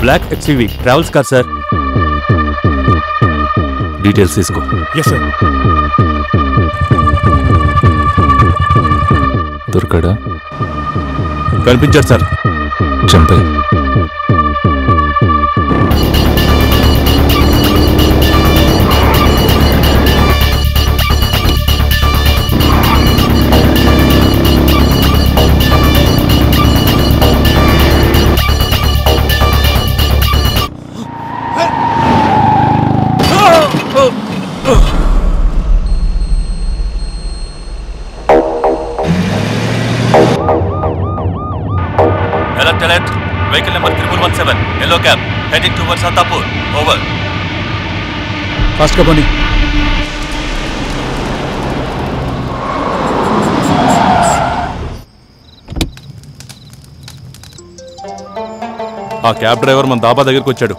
Black XUV travels car sir. Details తీసుకో. దొరకడా? కనిపించాడు సార్. చంపే. Alert. Vehicle number 1117, yellow cab, heading towards Attapur. Over. Fast గా పోనీ. ఆ క్యాబ్ డ్రైవర్ మన దాబా దగ్గరికి వచ్చాడు.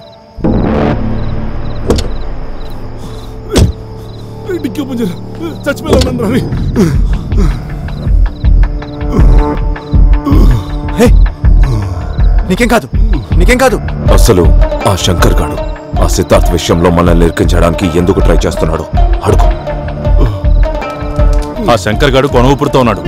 నీకేం కాదు. అసలు ఆ శంకర్ గాడు ఆ సిద్ధార్థ్ విషయంలో మనల్ని ఇరికించడానికి ఎందుకు ట్రై చేస్తున్నాడు అడుగు. ఆ శంకర్ గాడు కొన ఊపిరితో ఉన్నాడు.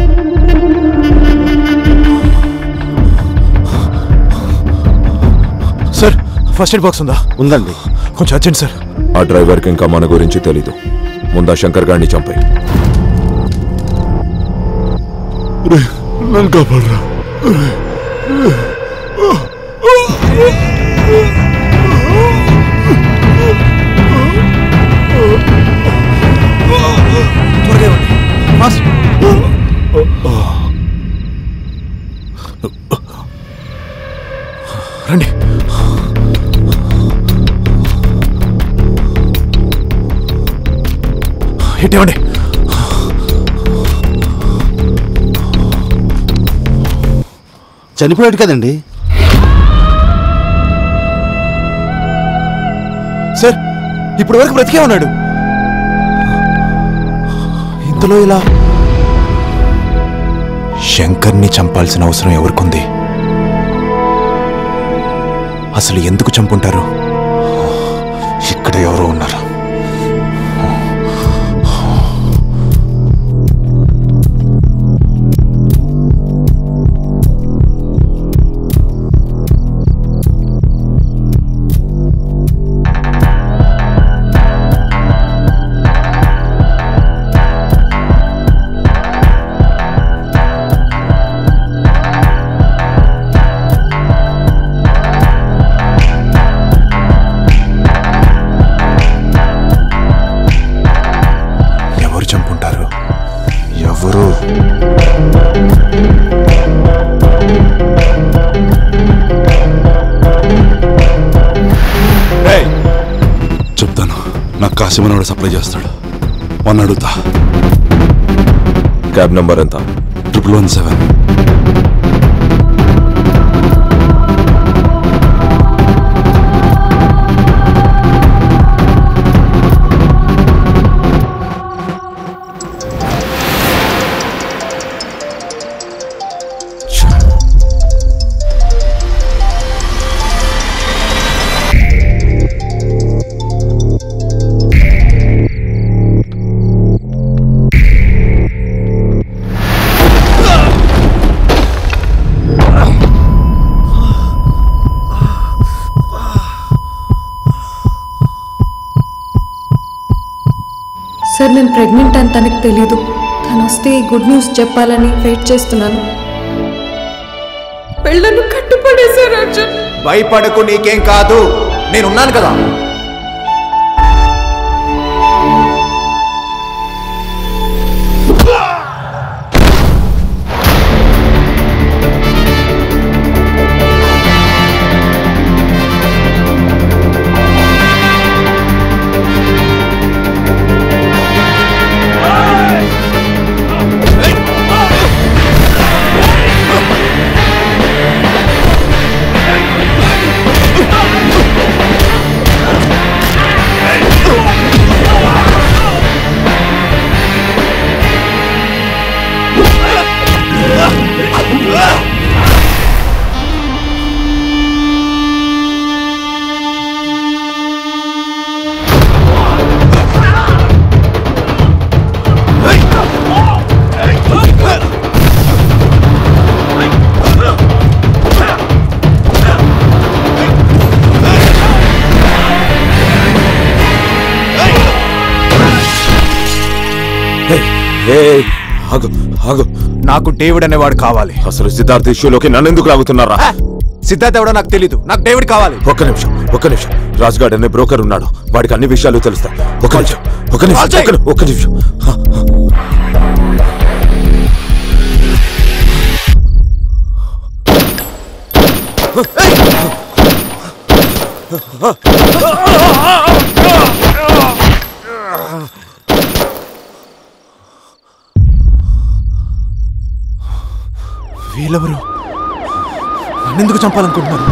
సార్ ఫస్ట్ ఎయిడ్ బాక్స్ ఉందా? ఉందండి. కొంచెం అర్జెంట్ సార్. ఆ డ్రైవర్కి ఇంకా మన గురించి తెలీదు. ముందా శంకర్ గాడిని చంపాయి. నన్ను కాపాడరా. రండి. ఇవ్వండి. చనిపోయాడు కదండి సార్. ఇప్పటి వరకు బ్రతికే ఉన్నాడు. ఇంతలో ఇలా శంకర్ని చంపాల్సిన అవసరం ఎవరికుంది? అసలు ఎందుకు చంపుంటారు? ఇక్కడ ఎవరో ఉన్నారు. చెప్తాను. నాకు కాశీమనవాడు సప్లై చేస్తాడు. వన్ అడుగుతా. క్యాబ్ నంబర్ ఎంత? 1117. సార్ నేను ప్రెగ్నెంట్ అని తనకు తెలీదు. తను వస్తే గుడ్ న్యూస్ చెప్పాలని వెయిట్ చేస్తున్నాను. పెళ్ళను కట్టుపడేశారు అర్జున్. భయపడకు, నీకేం కాదు, నేనున్నాను కదా. ఆగు ఆగు, నాకు డేవిడ్ అనేవాడు కావాలి. అసలు సిద్ధార్థ్ ఇష్యూలోకి నన్ను ఎందుకు లాగుతున్నారా? సిద్ధార్థ్ ఎవడో నాకు తెలీదు, నాకు డేవిడ్ కావాలి. ఒక్క నిమిషం రాజ్గాడ్ అనే బ్రోకర్ ఉన్నాడు, వాడికి అన్ని విషయాలు తెలుస్తాయి. ఒక్క నిమిషం వీళ్ళెవరు? నన్నెందుకు చంపాలనుకుంటున్నారు?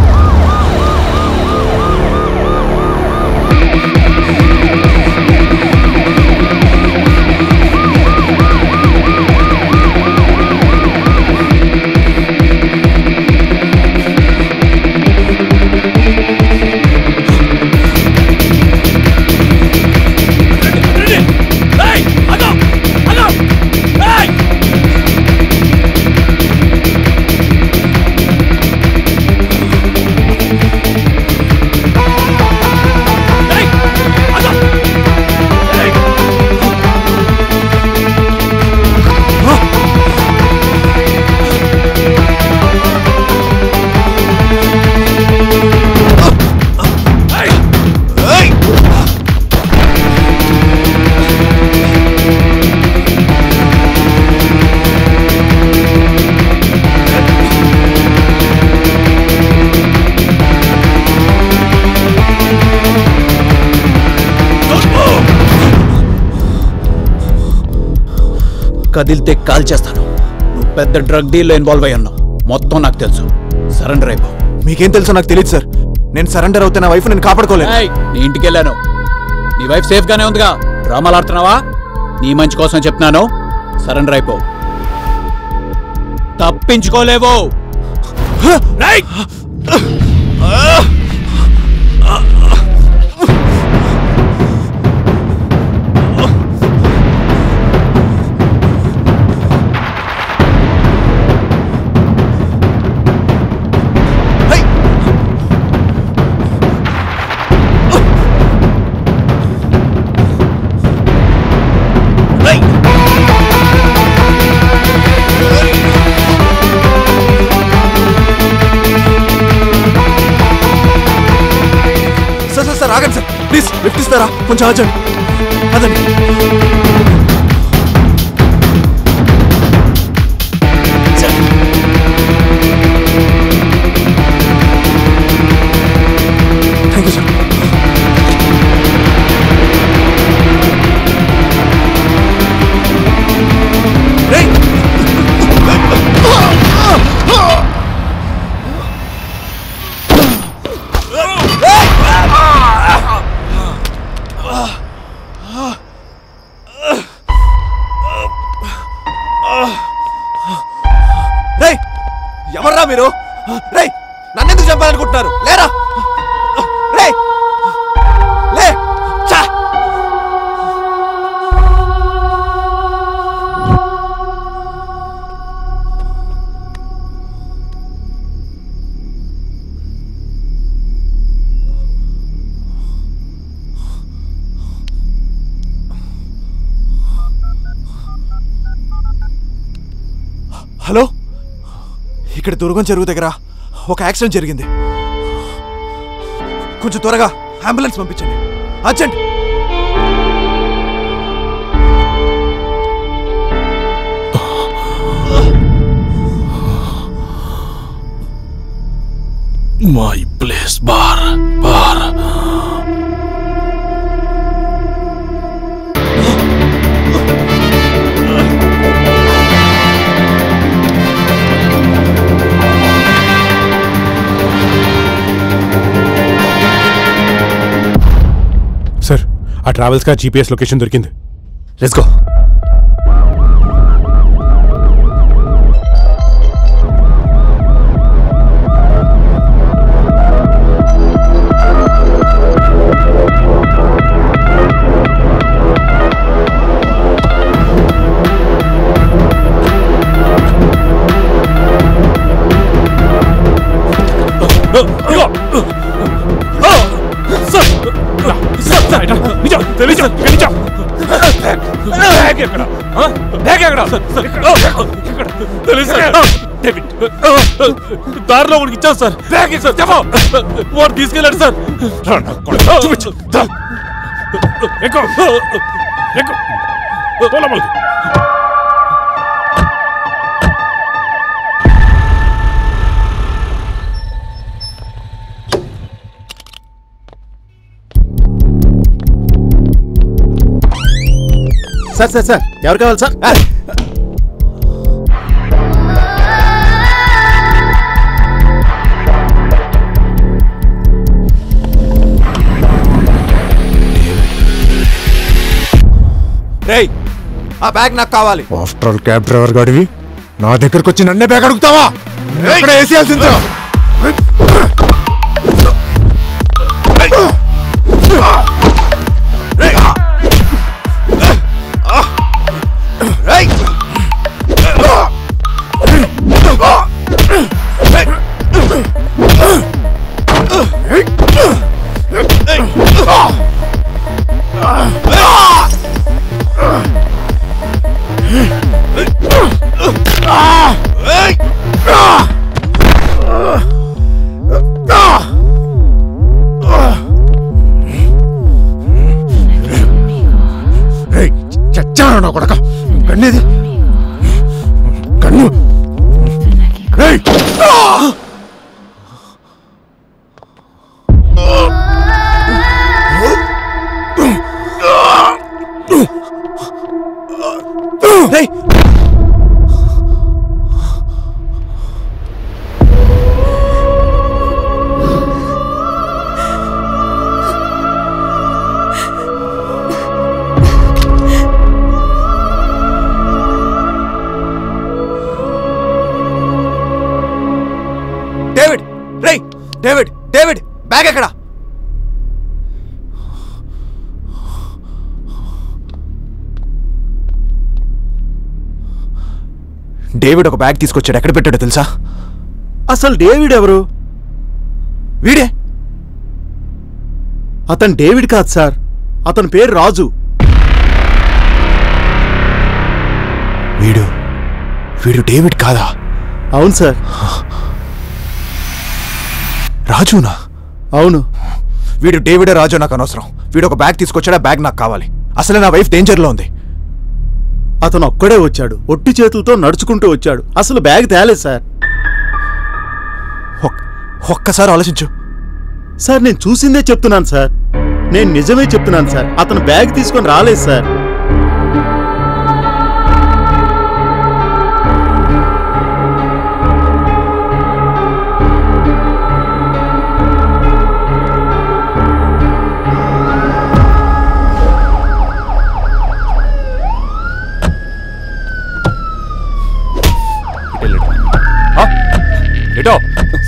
కదిలితే కాల్ చేస్తాను. నువ్వు పెద్ద డ్రగ్ డీల్లో ఇన్వాల్వ్ అయ్యి ఉన్నావు, మొత్తం నాకు తెలుసు. సరెండర్ అయిపో. మీకేం తెలుసో నాకు తెలియదు సార్. నేను సరెండర్ అవుతే నా వైఫ్ నేను కాపాడుకోలేను. నీ ఇంటికి వెళ్ళాను, నీ వైఫ్ సేఫ్ గానే ఉందిగా. డ్రామాలు ఆడుతున్నావా? నీ మంచి కోసం చెప్తున్నాను, సరెండర్ అయిపో. తప్పించుకోలేవు. సార్ ఆగండి సార్, ప్లీజ్ లిఫ్ట్ ఇస్తారా? కొంచెం అర్జెంట్. అదండి. Thank you sir. ఎవర్రా మీరు? రేయ్, నన్నెందుకు చంపాలనుకుంటున్నారు? లేరా? రేయ్, లే. చా. హలో, ఇక్కడ దుర్గం చెరువు దగ్గర ఒక యాక్సిడెంట్ జరిగింది. కొంచెం త్వరగా అంబులెన్స్ పంపించండి, urgent. My place bar bar. Sir, ఆ ట్రావెల్స్ కా జీపీఎస్ లొకేషన్ దొరికింది. Let's go. ఎక్కడ బ్యాగ్ ఎక్కడ తెలుసు దారిలో వాడికి ఇచ్చాను సార్. బ్యాగ్ సార్ చెప్పు. వాడు తీసుకెళ్ళాడు సార్. సార్ సార్ సార్ ఎవరు కావాలి సార్? రేయ్ ఆ బ్యాగ్ నాకు కావాలి. ఆఫ్టర్ ఆల్ క్యాబ్ డ్రైవర్ గాడివి నా దగ్గరకు వచ్చి నన్నే బ్యాగ్ అడుగుతావా? ఎక్కడ వేసేయాల్సిందో. చచ్చాను నా కొడక. కన్నీది కన్ను. డేవిడ్ రేయ్ డేవిడ్ డేవిడ్ బ్యాగ్ ఎక్కడ? డేవిడ్ ఒక బ్యాగ్ తీసుకొచ్చాడు. ఎక్కడ పెట్టాడో తెలుసా? అసలు డేవిడ్ ఎవరు? వీడే. అతను డేవిడ్ కాదు సార్, అతని పేరు రాజు. వీడు వీడు డేవిడ్ కాదా? అవును సార్. రాజునా? అవును. వీడు డేవిడే రాజు నాకు అనవసరం. వీడు ఒక బ్యాగ్ తీసుకొచ్చాడు. ఆ బ్యాగ్ నాకు కావాలి. అసలే నా వైఫ్ డేంజర్లో ఉంది. అతను ఒక్కడే వచ్చాడు, ఒట్టి చేతులతో నడుచుకుంటూ వచ్చాడు. అసలు బ్యాగ్ తేలేదు సార్. ఒక్కసారి ఆలోచించు సార్. నేను చూసిందే చెప్తున్నాను సార్, నేను నిజమే చెప్తున్నాను సార్. అతను బ్యాగ్ తీసుకొని రాలేదు సార్. ఎటో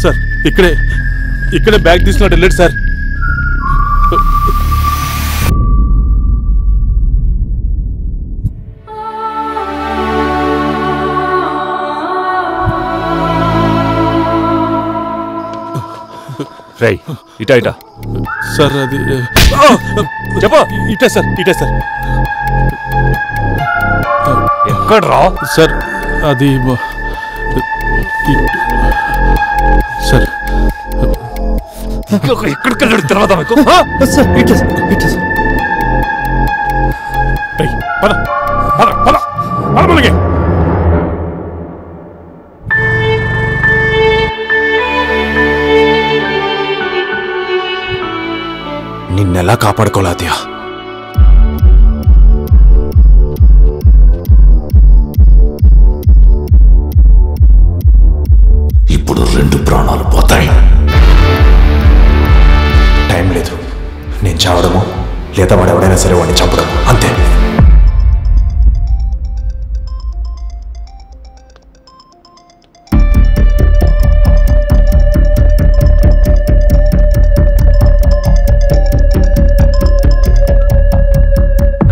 సార్ ఇక్కడే బ్యాగ్ తీసుకున్నట్టు వెళ్ళాడు సార్. రై ఇటా ఇటా సార్ అది చెప్పు. ఇటే సార్ ఎక్కడ రా సార్? అది సార్ ఎక్కడికి వెళ్ళాడు తర్వాత మీకు? నిన్నెలా కాపాడుకోలేదయా? ఇప్పుడు 2 ప్రాణాలు పోతాయి. టైం లేదు. నేను చావడము లేదా వాడు ఎవడైనా సరే వాడిని చంపడము అంతే.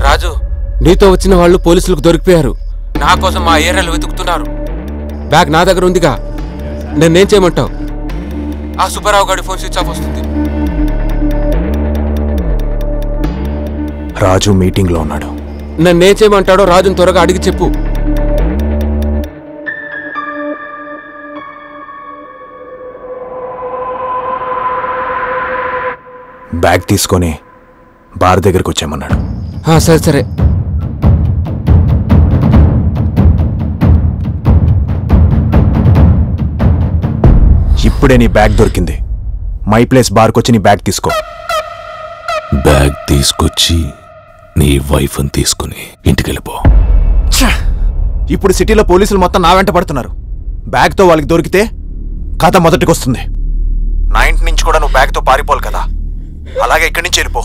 రాజు, నీతో వచ్చిన వాళ్ళు పోలీసులకు దొరికిపోయారు. నా కోసం మా ఏరియాలో వెతుకుతున్నారు. బ్యాగ్ నా దగ్గర ఉందిగా, నన్నేం చేయమంటావు? ఆ సుబ్బారావు గారి ఫోన్ స్విచ్ ఆఫ్ వస్తుంది. రాజు మీటింగ్లో ఉన్నాడు. నన్నేం చేయమంటాడో రాజుని త్వరగా అడిగి చెప్పు. బ్యాగ్ తీసుకొని బార్ దగ్గరకు వచ్చామన్నాడు. సరే సరే. ఇప్పుడే నీ బ్యాగ్ దొరికింది. మై ప్లేస్ బార్కి వచ్చి నీ బ్యాగ్ తీసుకో. బ్యాగ్ తీసుకొచ్చి నీ వైఫ్ని తీసుకుని ఇంటికి వెళ్ళిపో. ఇప్పుడు సిటీలో పోలీసులు మొత్తం నా వెంట పడుతున్నారు. బ్యాగ్తో వాళ్ళకి దొరికితే కథ మొదటికొస్తుంది. నా ఇంటి నుంచి కూడా నువ్వు బ్యాగ్తో పారిపోవాలి కదా, అలాగే ఇక్కడి నుంచి వెళ్ళిపో.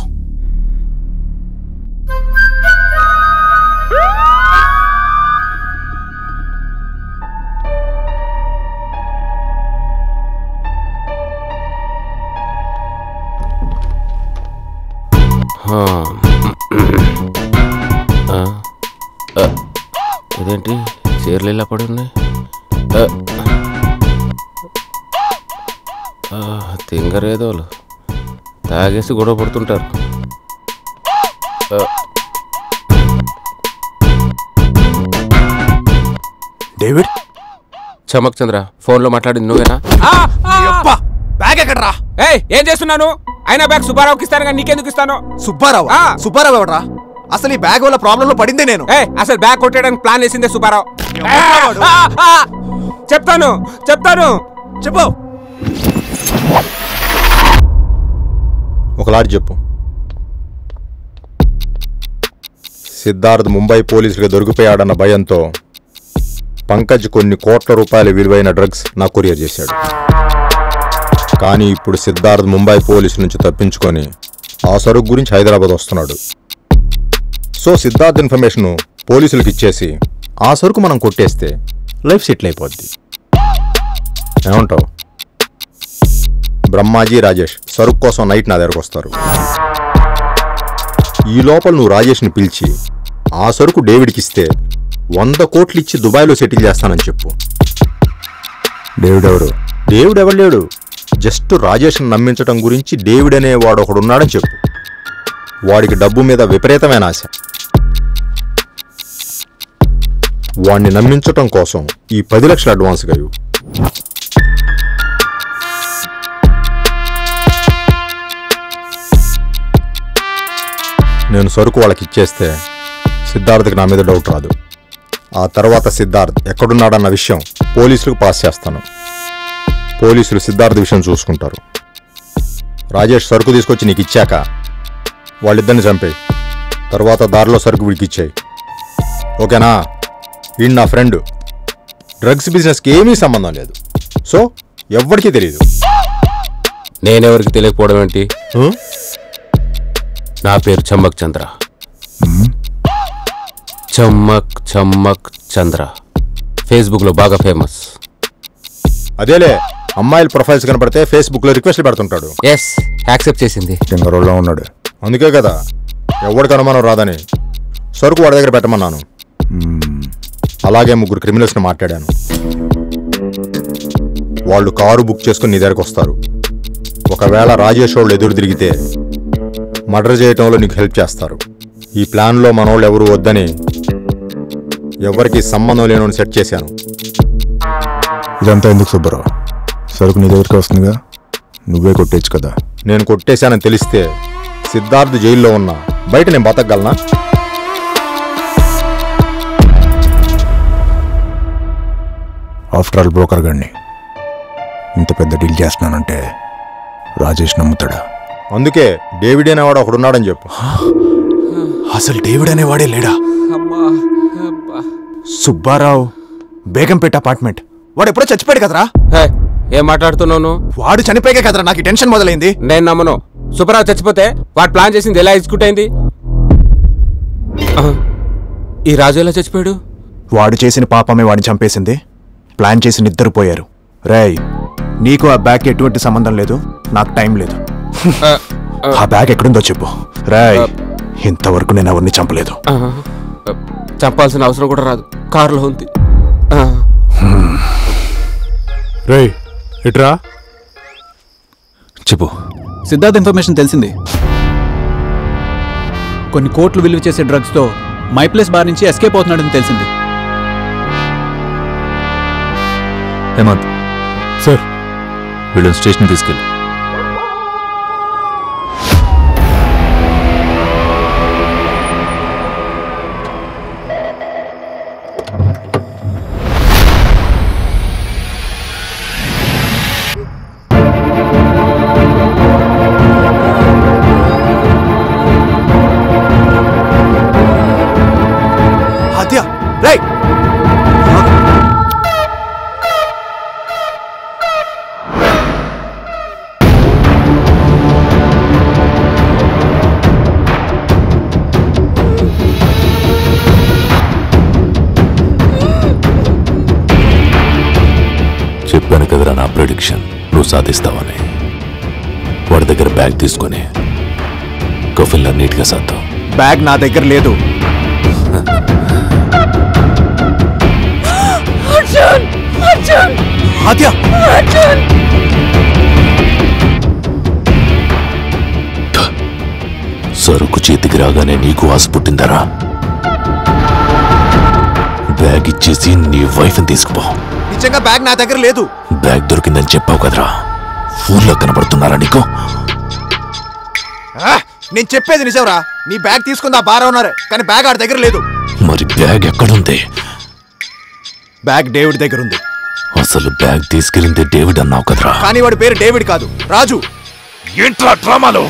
ఇదేంటి చీరలు ఇలా పడి ఉన్నాయి? తింగరేదోలు తాగేసి గొడవ పడుతుంటారు. డేవిడ్, చమక్ చంద్ర, ఫోన్లో మాట్లాడింది నువ్వేనా? బ్యాగ్ ఎక్కడరా? ఏం చేస్తున్నాను? అయినా బ్యాగ్ సుబ్బారావుకి ఇస్తాను కానీ నీకెందుకు ఇస్తాను? సుబ్బారావు? సుబ్బారావు ఎవడరా? అసలు ఈ బ్యాగ్ వల్ల ప్రాబ్లంలో పడిందే నేను. అసలు బ్యాగ్ కొట్టేయడానికి ప్లాన్ వేసిందే సుబ్బారావు. చెప్తాను చెప్తాను చెప్పు. ఒకలాంటి చెప్పు. సిద్ధార్థ్ ముంబై పోలీసులకు దొరికిపోయాడన్న భయంతో పంకజ్ కొన్ని కోట్ల రూపాయల విలువైన డ్రగ్స్ నాకు కొరియర్ చేశాడు. కానీ ఇప్పుడు సిద్ధార్థ్ ముంబై పోలీసు నుంచి తప్పించుకొని ఆ సరుకు గురించి హైదరాబాద్ వస్తున్నాడు. సో సిద్ధార్థ్ ఇన్ఫర్మేషన్ పోలీసులకు ఇచ్చేసి ఆ సరుకు మనం కొట్టేస్తే లైఫ్ సెటిల్ అయిపోద్ది. ఏమంటావు? బ్రహ్మాజీ, రాజేష్ సరుకు కోసం నైట్ నా దగ్గరకు వస్తారు. ఈ లోపల నువ్వు రాజేష్ని పిలిచి ఆ సరుకు డేవిడ్కి ఇస్తే 100 కోట్లు ఇచ్చి దుబాయ్లో సెటిల్ చేస్తానని చెప్పు. డేవిడ్ ఎవరు? డేవిడ్ ఎవరు లేడు, జస్ట్ రాజేష్ని నమ్మించడం గురించి డేవిడ్ అనేవాడు ఒకడున్నాడని చెప్పు. వాడికి డబ్బు మీద విపరీతమైన ఆశ. వాడిని నమ్మించటం కోసం ఈ 10 లక్షలు అడ్వాన్స్గా ఇవ్వు. నేను సరుకు వాళ్ళకి ఇచ్చేస్తే సిద్ధార్థకి నా మీద డౌట్ రాదు. ఆ తర్వాత సిద్ధార్థ్ ఎక్కడున్నాడన్న విషయం పోలీసులకు పాస్ చేస్తాను. పోలీసులు సిద్ధార్థ్ విషయం చూసుకుంటారు. రాజేష్ సరుకు తీసుకొచ్చి నీకు ఇచ్చాక వాళ్ళిద్దరిని చంపేయి. తర్వాత దారిలో సరుకు వీడికి ఇచ్చేయి. ఓకేనా? వీడు నా ఫ్రెండ్. డ్రగ్స్ బిజినెస్కి ఏమీ సంబంధం లేదు. సో ఎవ్వరికీ తెలియదు. నేనెవరికి తెలియకపోవడం ఏంటి? నా పేరు చమ్మక్ చంద్ర. చమ్మక్ చంద్ర. ఫేస్బుక్లో బాగా ఫేమస్. అదేలే, అమ్మాయిల ప్రొఫైల్స్ కనపడితే ఫేస్బుక్లో రిక్వెస్ట్లు పెడుతుంటాడు. ఎస్, యాక్సెప్ట్ చేసింది. సింగరోల్లో ఉన్నాడు. అందుకే కదా ఎవరికి అనుమానం రాదని సరుకు వాడి దగ్గర పెట్టమన్నాను. అలాగే 3 క్రిమినల్స్ని మాట్లాడాను. వాళ్ళు కారు బుక్ చేసుకుని నీ దగ్గరకు వస్తారు. ఒకవేళ రాజేష్ వాళ్ళు ఎదురు తిరిగితే మర్డర్ చేయటంలో నీకు హెల్ప్ చేస్తారు. ఈ ప్లాన్లో మనోళ్ళు ఎవరు వద్దని ఎవరికి సంబంధం లేనని సెట్ చేశాను. ఇదంతా ఎందుకు సుబ్బారావు? సరుకు నీ దగ్గరికి వస్తుందిగా, నువ్వే కొట్టేచ్చు కదా. నేను కొట్టేశానని తెలిస్తే సిద్ధార్థ్ జైల్లో ఉన్నా బయట నేను బతకగలనా? ఆఫ్టర్ ఆల్ బ్రోకర్ గాడిని ఇంత పెద్ద డీల్ చేస్తున్నానంటే రాజేష్ నమ్ముతాడా? అందుకే డేవిడ్ అనేవాడు ఒకడున్నాడని చెప్పు. అసలు డేవిడ్ అనేవాడే లేడా? సుబ్బారావు, బేగంపేట అపార్ట్మెంట్. వాడు ఎప్పుడో చచ్చిపోయాడు కదరా. ఏం మాట్లాడుతున్నావు? వాడు చనిపోయాకే కదరా నాకు టెన్షన్ మొదలైంది. నేను నమ్మను. సుబ్బారావు చచ్చిపోతే వాడు ప్లాన్ చేసింది ఎలా ఎగ్జిక్యూట్ అయింది? ఈ రాజు ఎలా చచ్చిపోయాడు? వాడు చేసిన పాపమే వాడిని చంపేసింది. ప్లాన్ చేసి నిద్రపోయారు. రేయ్, నీకు ఆ బ్యాగ్ ఎటువంటి సంబంధం లేదు, నాకు టైం లేదు. ఆ బ్యాగ్ ఎక్కడుందో చెప్పు. రేయ్, ఇంతవరకు నేను ఎవరిని చంపలేదు. చంపాల్సిన అవసరం కూడా రాదు, కారులో ఉంది. రేయ్, ఎట్రా చెప్పు. సిద్ధార్థ్ ఇన్ఫర్మేషన్ తెలిసింది. కొన్ని కోట్లు విలువ చేసే డ్రగ్స్తో మై ప్లేస్ బార్ నుంచి ఎస్కేప్ అవుతున్నాడని తెలిసింది. హేమంత్ సార్, వీళ్ళని స్టేషన్ తీసుకెళ్ళి. చెప్పాను కదరా నా ప్రెడిక్షన్ నువ్వు సాధిస్తావని. వాడి దగ్గర బ్యాగ్ తీసుకొని కఫిన్లో నీట్గా సర్దాం. బ్యాగ్ నా దగ్గర లేదు. సరుకు చేతికి రాగానే నీకు ఆశ పుట్టిందరా? బ్యాగ్ ఇచ్చేసి నీ వైఫ్ని తీసుకుపో. నిజంగా బ్యాగ్ నా దగ్గర లేదు. బ్యాగ్ దొరికిందని చెప్పావు కదరా, ఊర్లో కనబడుతున్నారా నీకు? నేను చెప్పేది నిజంరా. నీ బ్యాగ్ తీసుకుందా బారా ఉన్నారే, కానీ బ్యాగ్ ఆడి దగ్గర లేదు. మరి బ్యాగ్ ఎక్కడుంది? బ్యాగ్ డేవిడ్ దగ్గర ఉంది. అసలు బ్యాగ్ తీసుకెళ్ళింది డేవిడ్ అన్నావు కదరా? కానీ వాడి పేరు డేవిడ్ కాదు, రాజు. ఏంట్రా డ్రామాలో?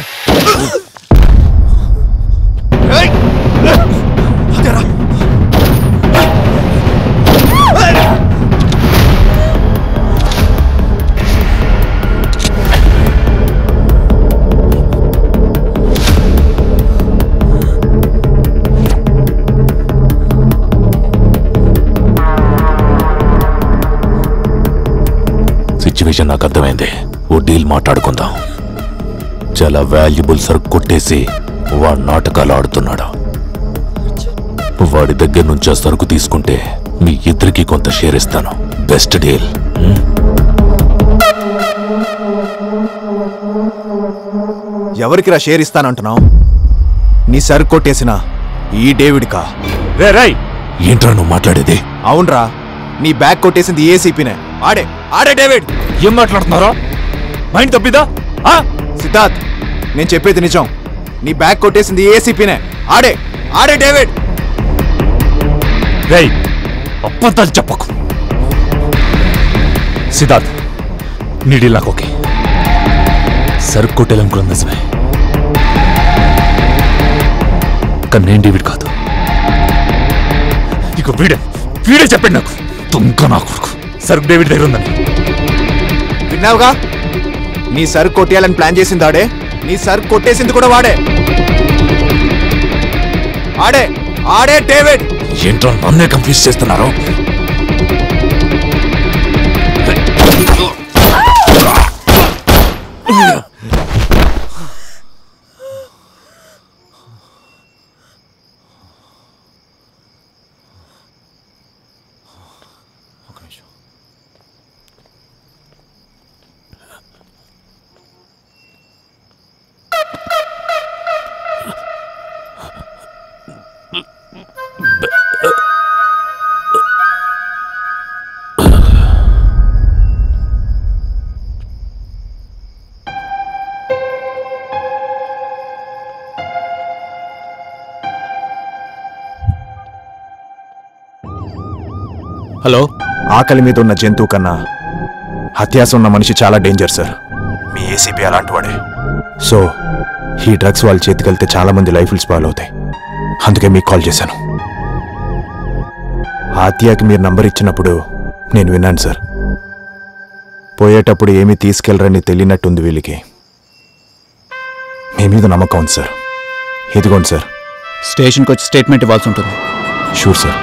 సిచ్యువేషన్ నాకు అర్థమైంది. ఓ డీల్ మాట్లాడుకుందాం. చాలా వాల్యుబుల్ సరుకు కొట్టేసి వాడు నాటకాలు ఆడుతున్నాడు. వాడి దగ్గర నుంచి ఆ సరుకు తీసుకుంటే మీ ఇద్దరికి కొంత షేర్ ఇస్తాను. Best deal. ఎవరికి రా షేర్ ఇస్తానంటున్నావు? నీ సరుకు కొట్టేసిన ఈ డేవిడ్కా? రే రై, ఏంట్రా నువ్వు మాట్లాడేది? అవునరా, నీ బ్యాగ్ కొట్టేసింది ఏసీపీనే. ఆడే ఆడే డేవిడ్. ఏం మాట్లాడుతున్నారా? మైండ్ తప్పిదా? సిద్ధార్థ్, నేను చెప్పేది నిజం. నీ బ్యాగ్ కొట్టేసింది ఏసీపీనే. ఆడే ఆడే డేవిడ్. రేయ్, అబద్ధాలు చెప్పకు. సిద్ధార్థ్, నీ డీల్ నాకు ఓకే. సరుకు కొట్టేయాలనుకున్నది నిజమే, కానీ నేను డేవిడ్ కాదు. ఇక వీడే చెప్పండి నాకు. తుంక నా కొడుకు సరుకు డేవిడ్ దగ్గర ఉందని. విన్నావుగా? నీ సరుకు కొట్టేయాలని ప్లాన్ చేసింది ఆడే, నీ సరుకు కొట్టేసింది కూడా వాడే. ఆడే ఆడే డేవిడ్. ఏంటో నన్నే కన్ఫ్యూజ్ చేస్తున్నారు. హలో. ఆకలి మీద ఉన్న జంతువు కన్నా హత్యాస ఉన్న మనిషి చాలా డేంజర్ సార్. మీ ఏసీపీ అలాంటి వాడే. సో ఈ డ్రగ్స్ వాళ్ళ చేతికెళ్తే చాలా మంది లైఫ్లు స్పాయిల్ అవుతాయి. అందుకే మీకు కాల్ చేశాను. హత్యాకి మీరు నంబర్ ఇచ్చినప్పుడు నేను విన్నాను సార్. పోయేటప్పుడు ఏమీ తీసుకెళ్లరని తెలియనట్టుంది వీళ్ళకి. మీ మీద నమ్మకం ఉంది సార్. ఇదిగోండి సార్. స్టేషన్కి వచ్చి స్టేట్మెంట్ ఇవ్వాల్సి ఉంటుంది. Sure sir.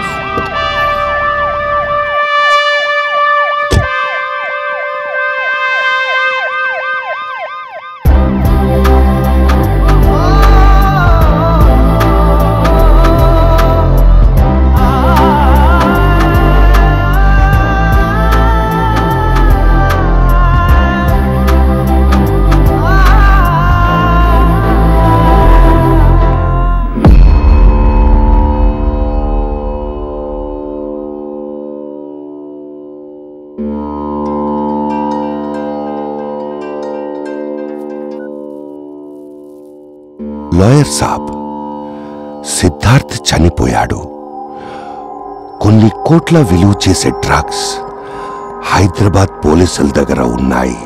లాయర్ సాబ్, సిద్ధార్థ్ చనిపోయాడు. కొన్ని కోట్ల విలువ చేసే డ్రగ్స్ హైదరాబాద్ పోలీసుల దగ్గర ఉన్నాయి.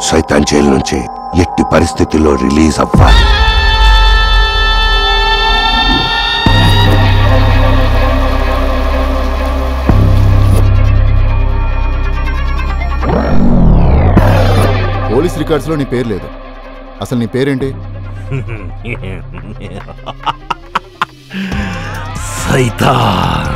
సైతాన్ జైలు నుంచి ఎట్టి పరిస్థితుల్లో రిలీజ్ అవ్వాలి. పోలీస్ రికార్డ్స్లో నీ పేరు లేదు. అసలు నీ పేరేంటి? సైతాన్.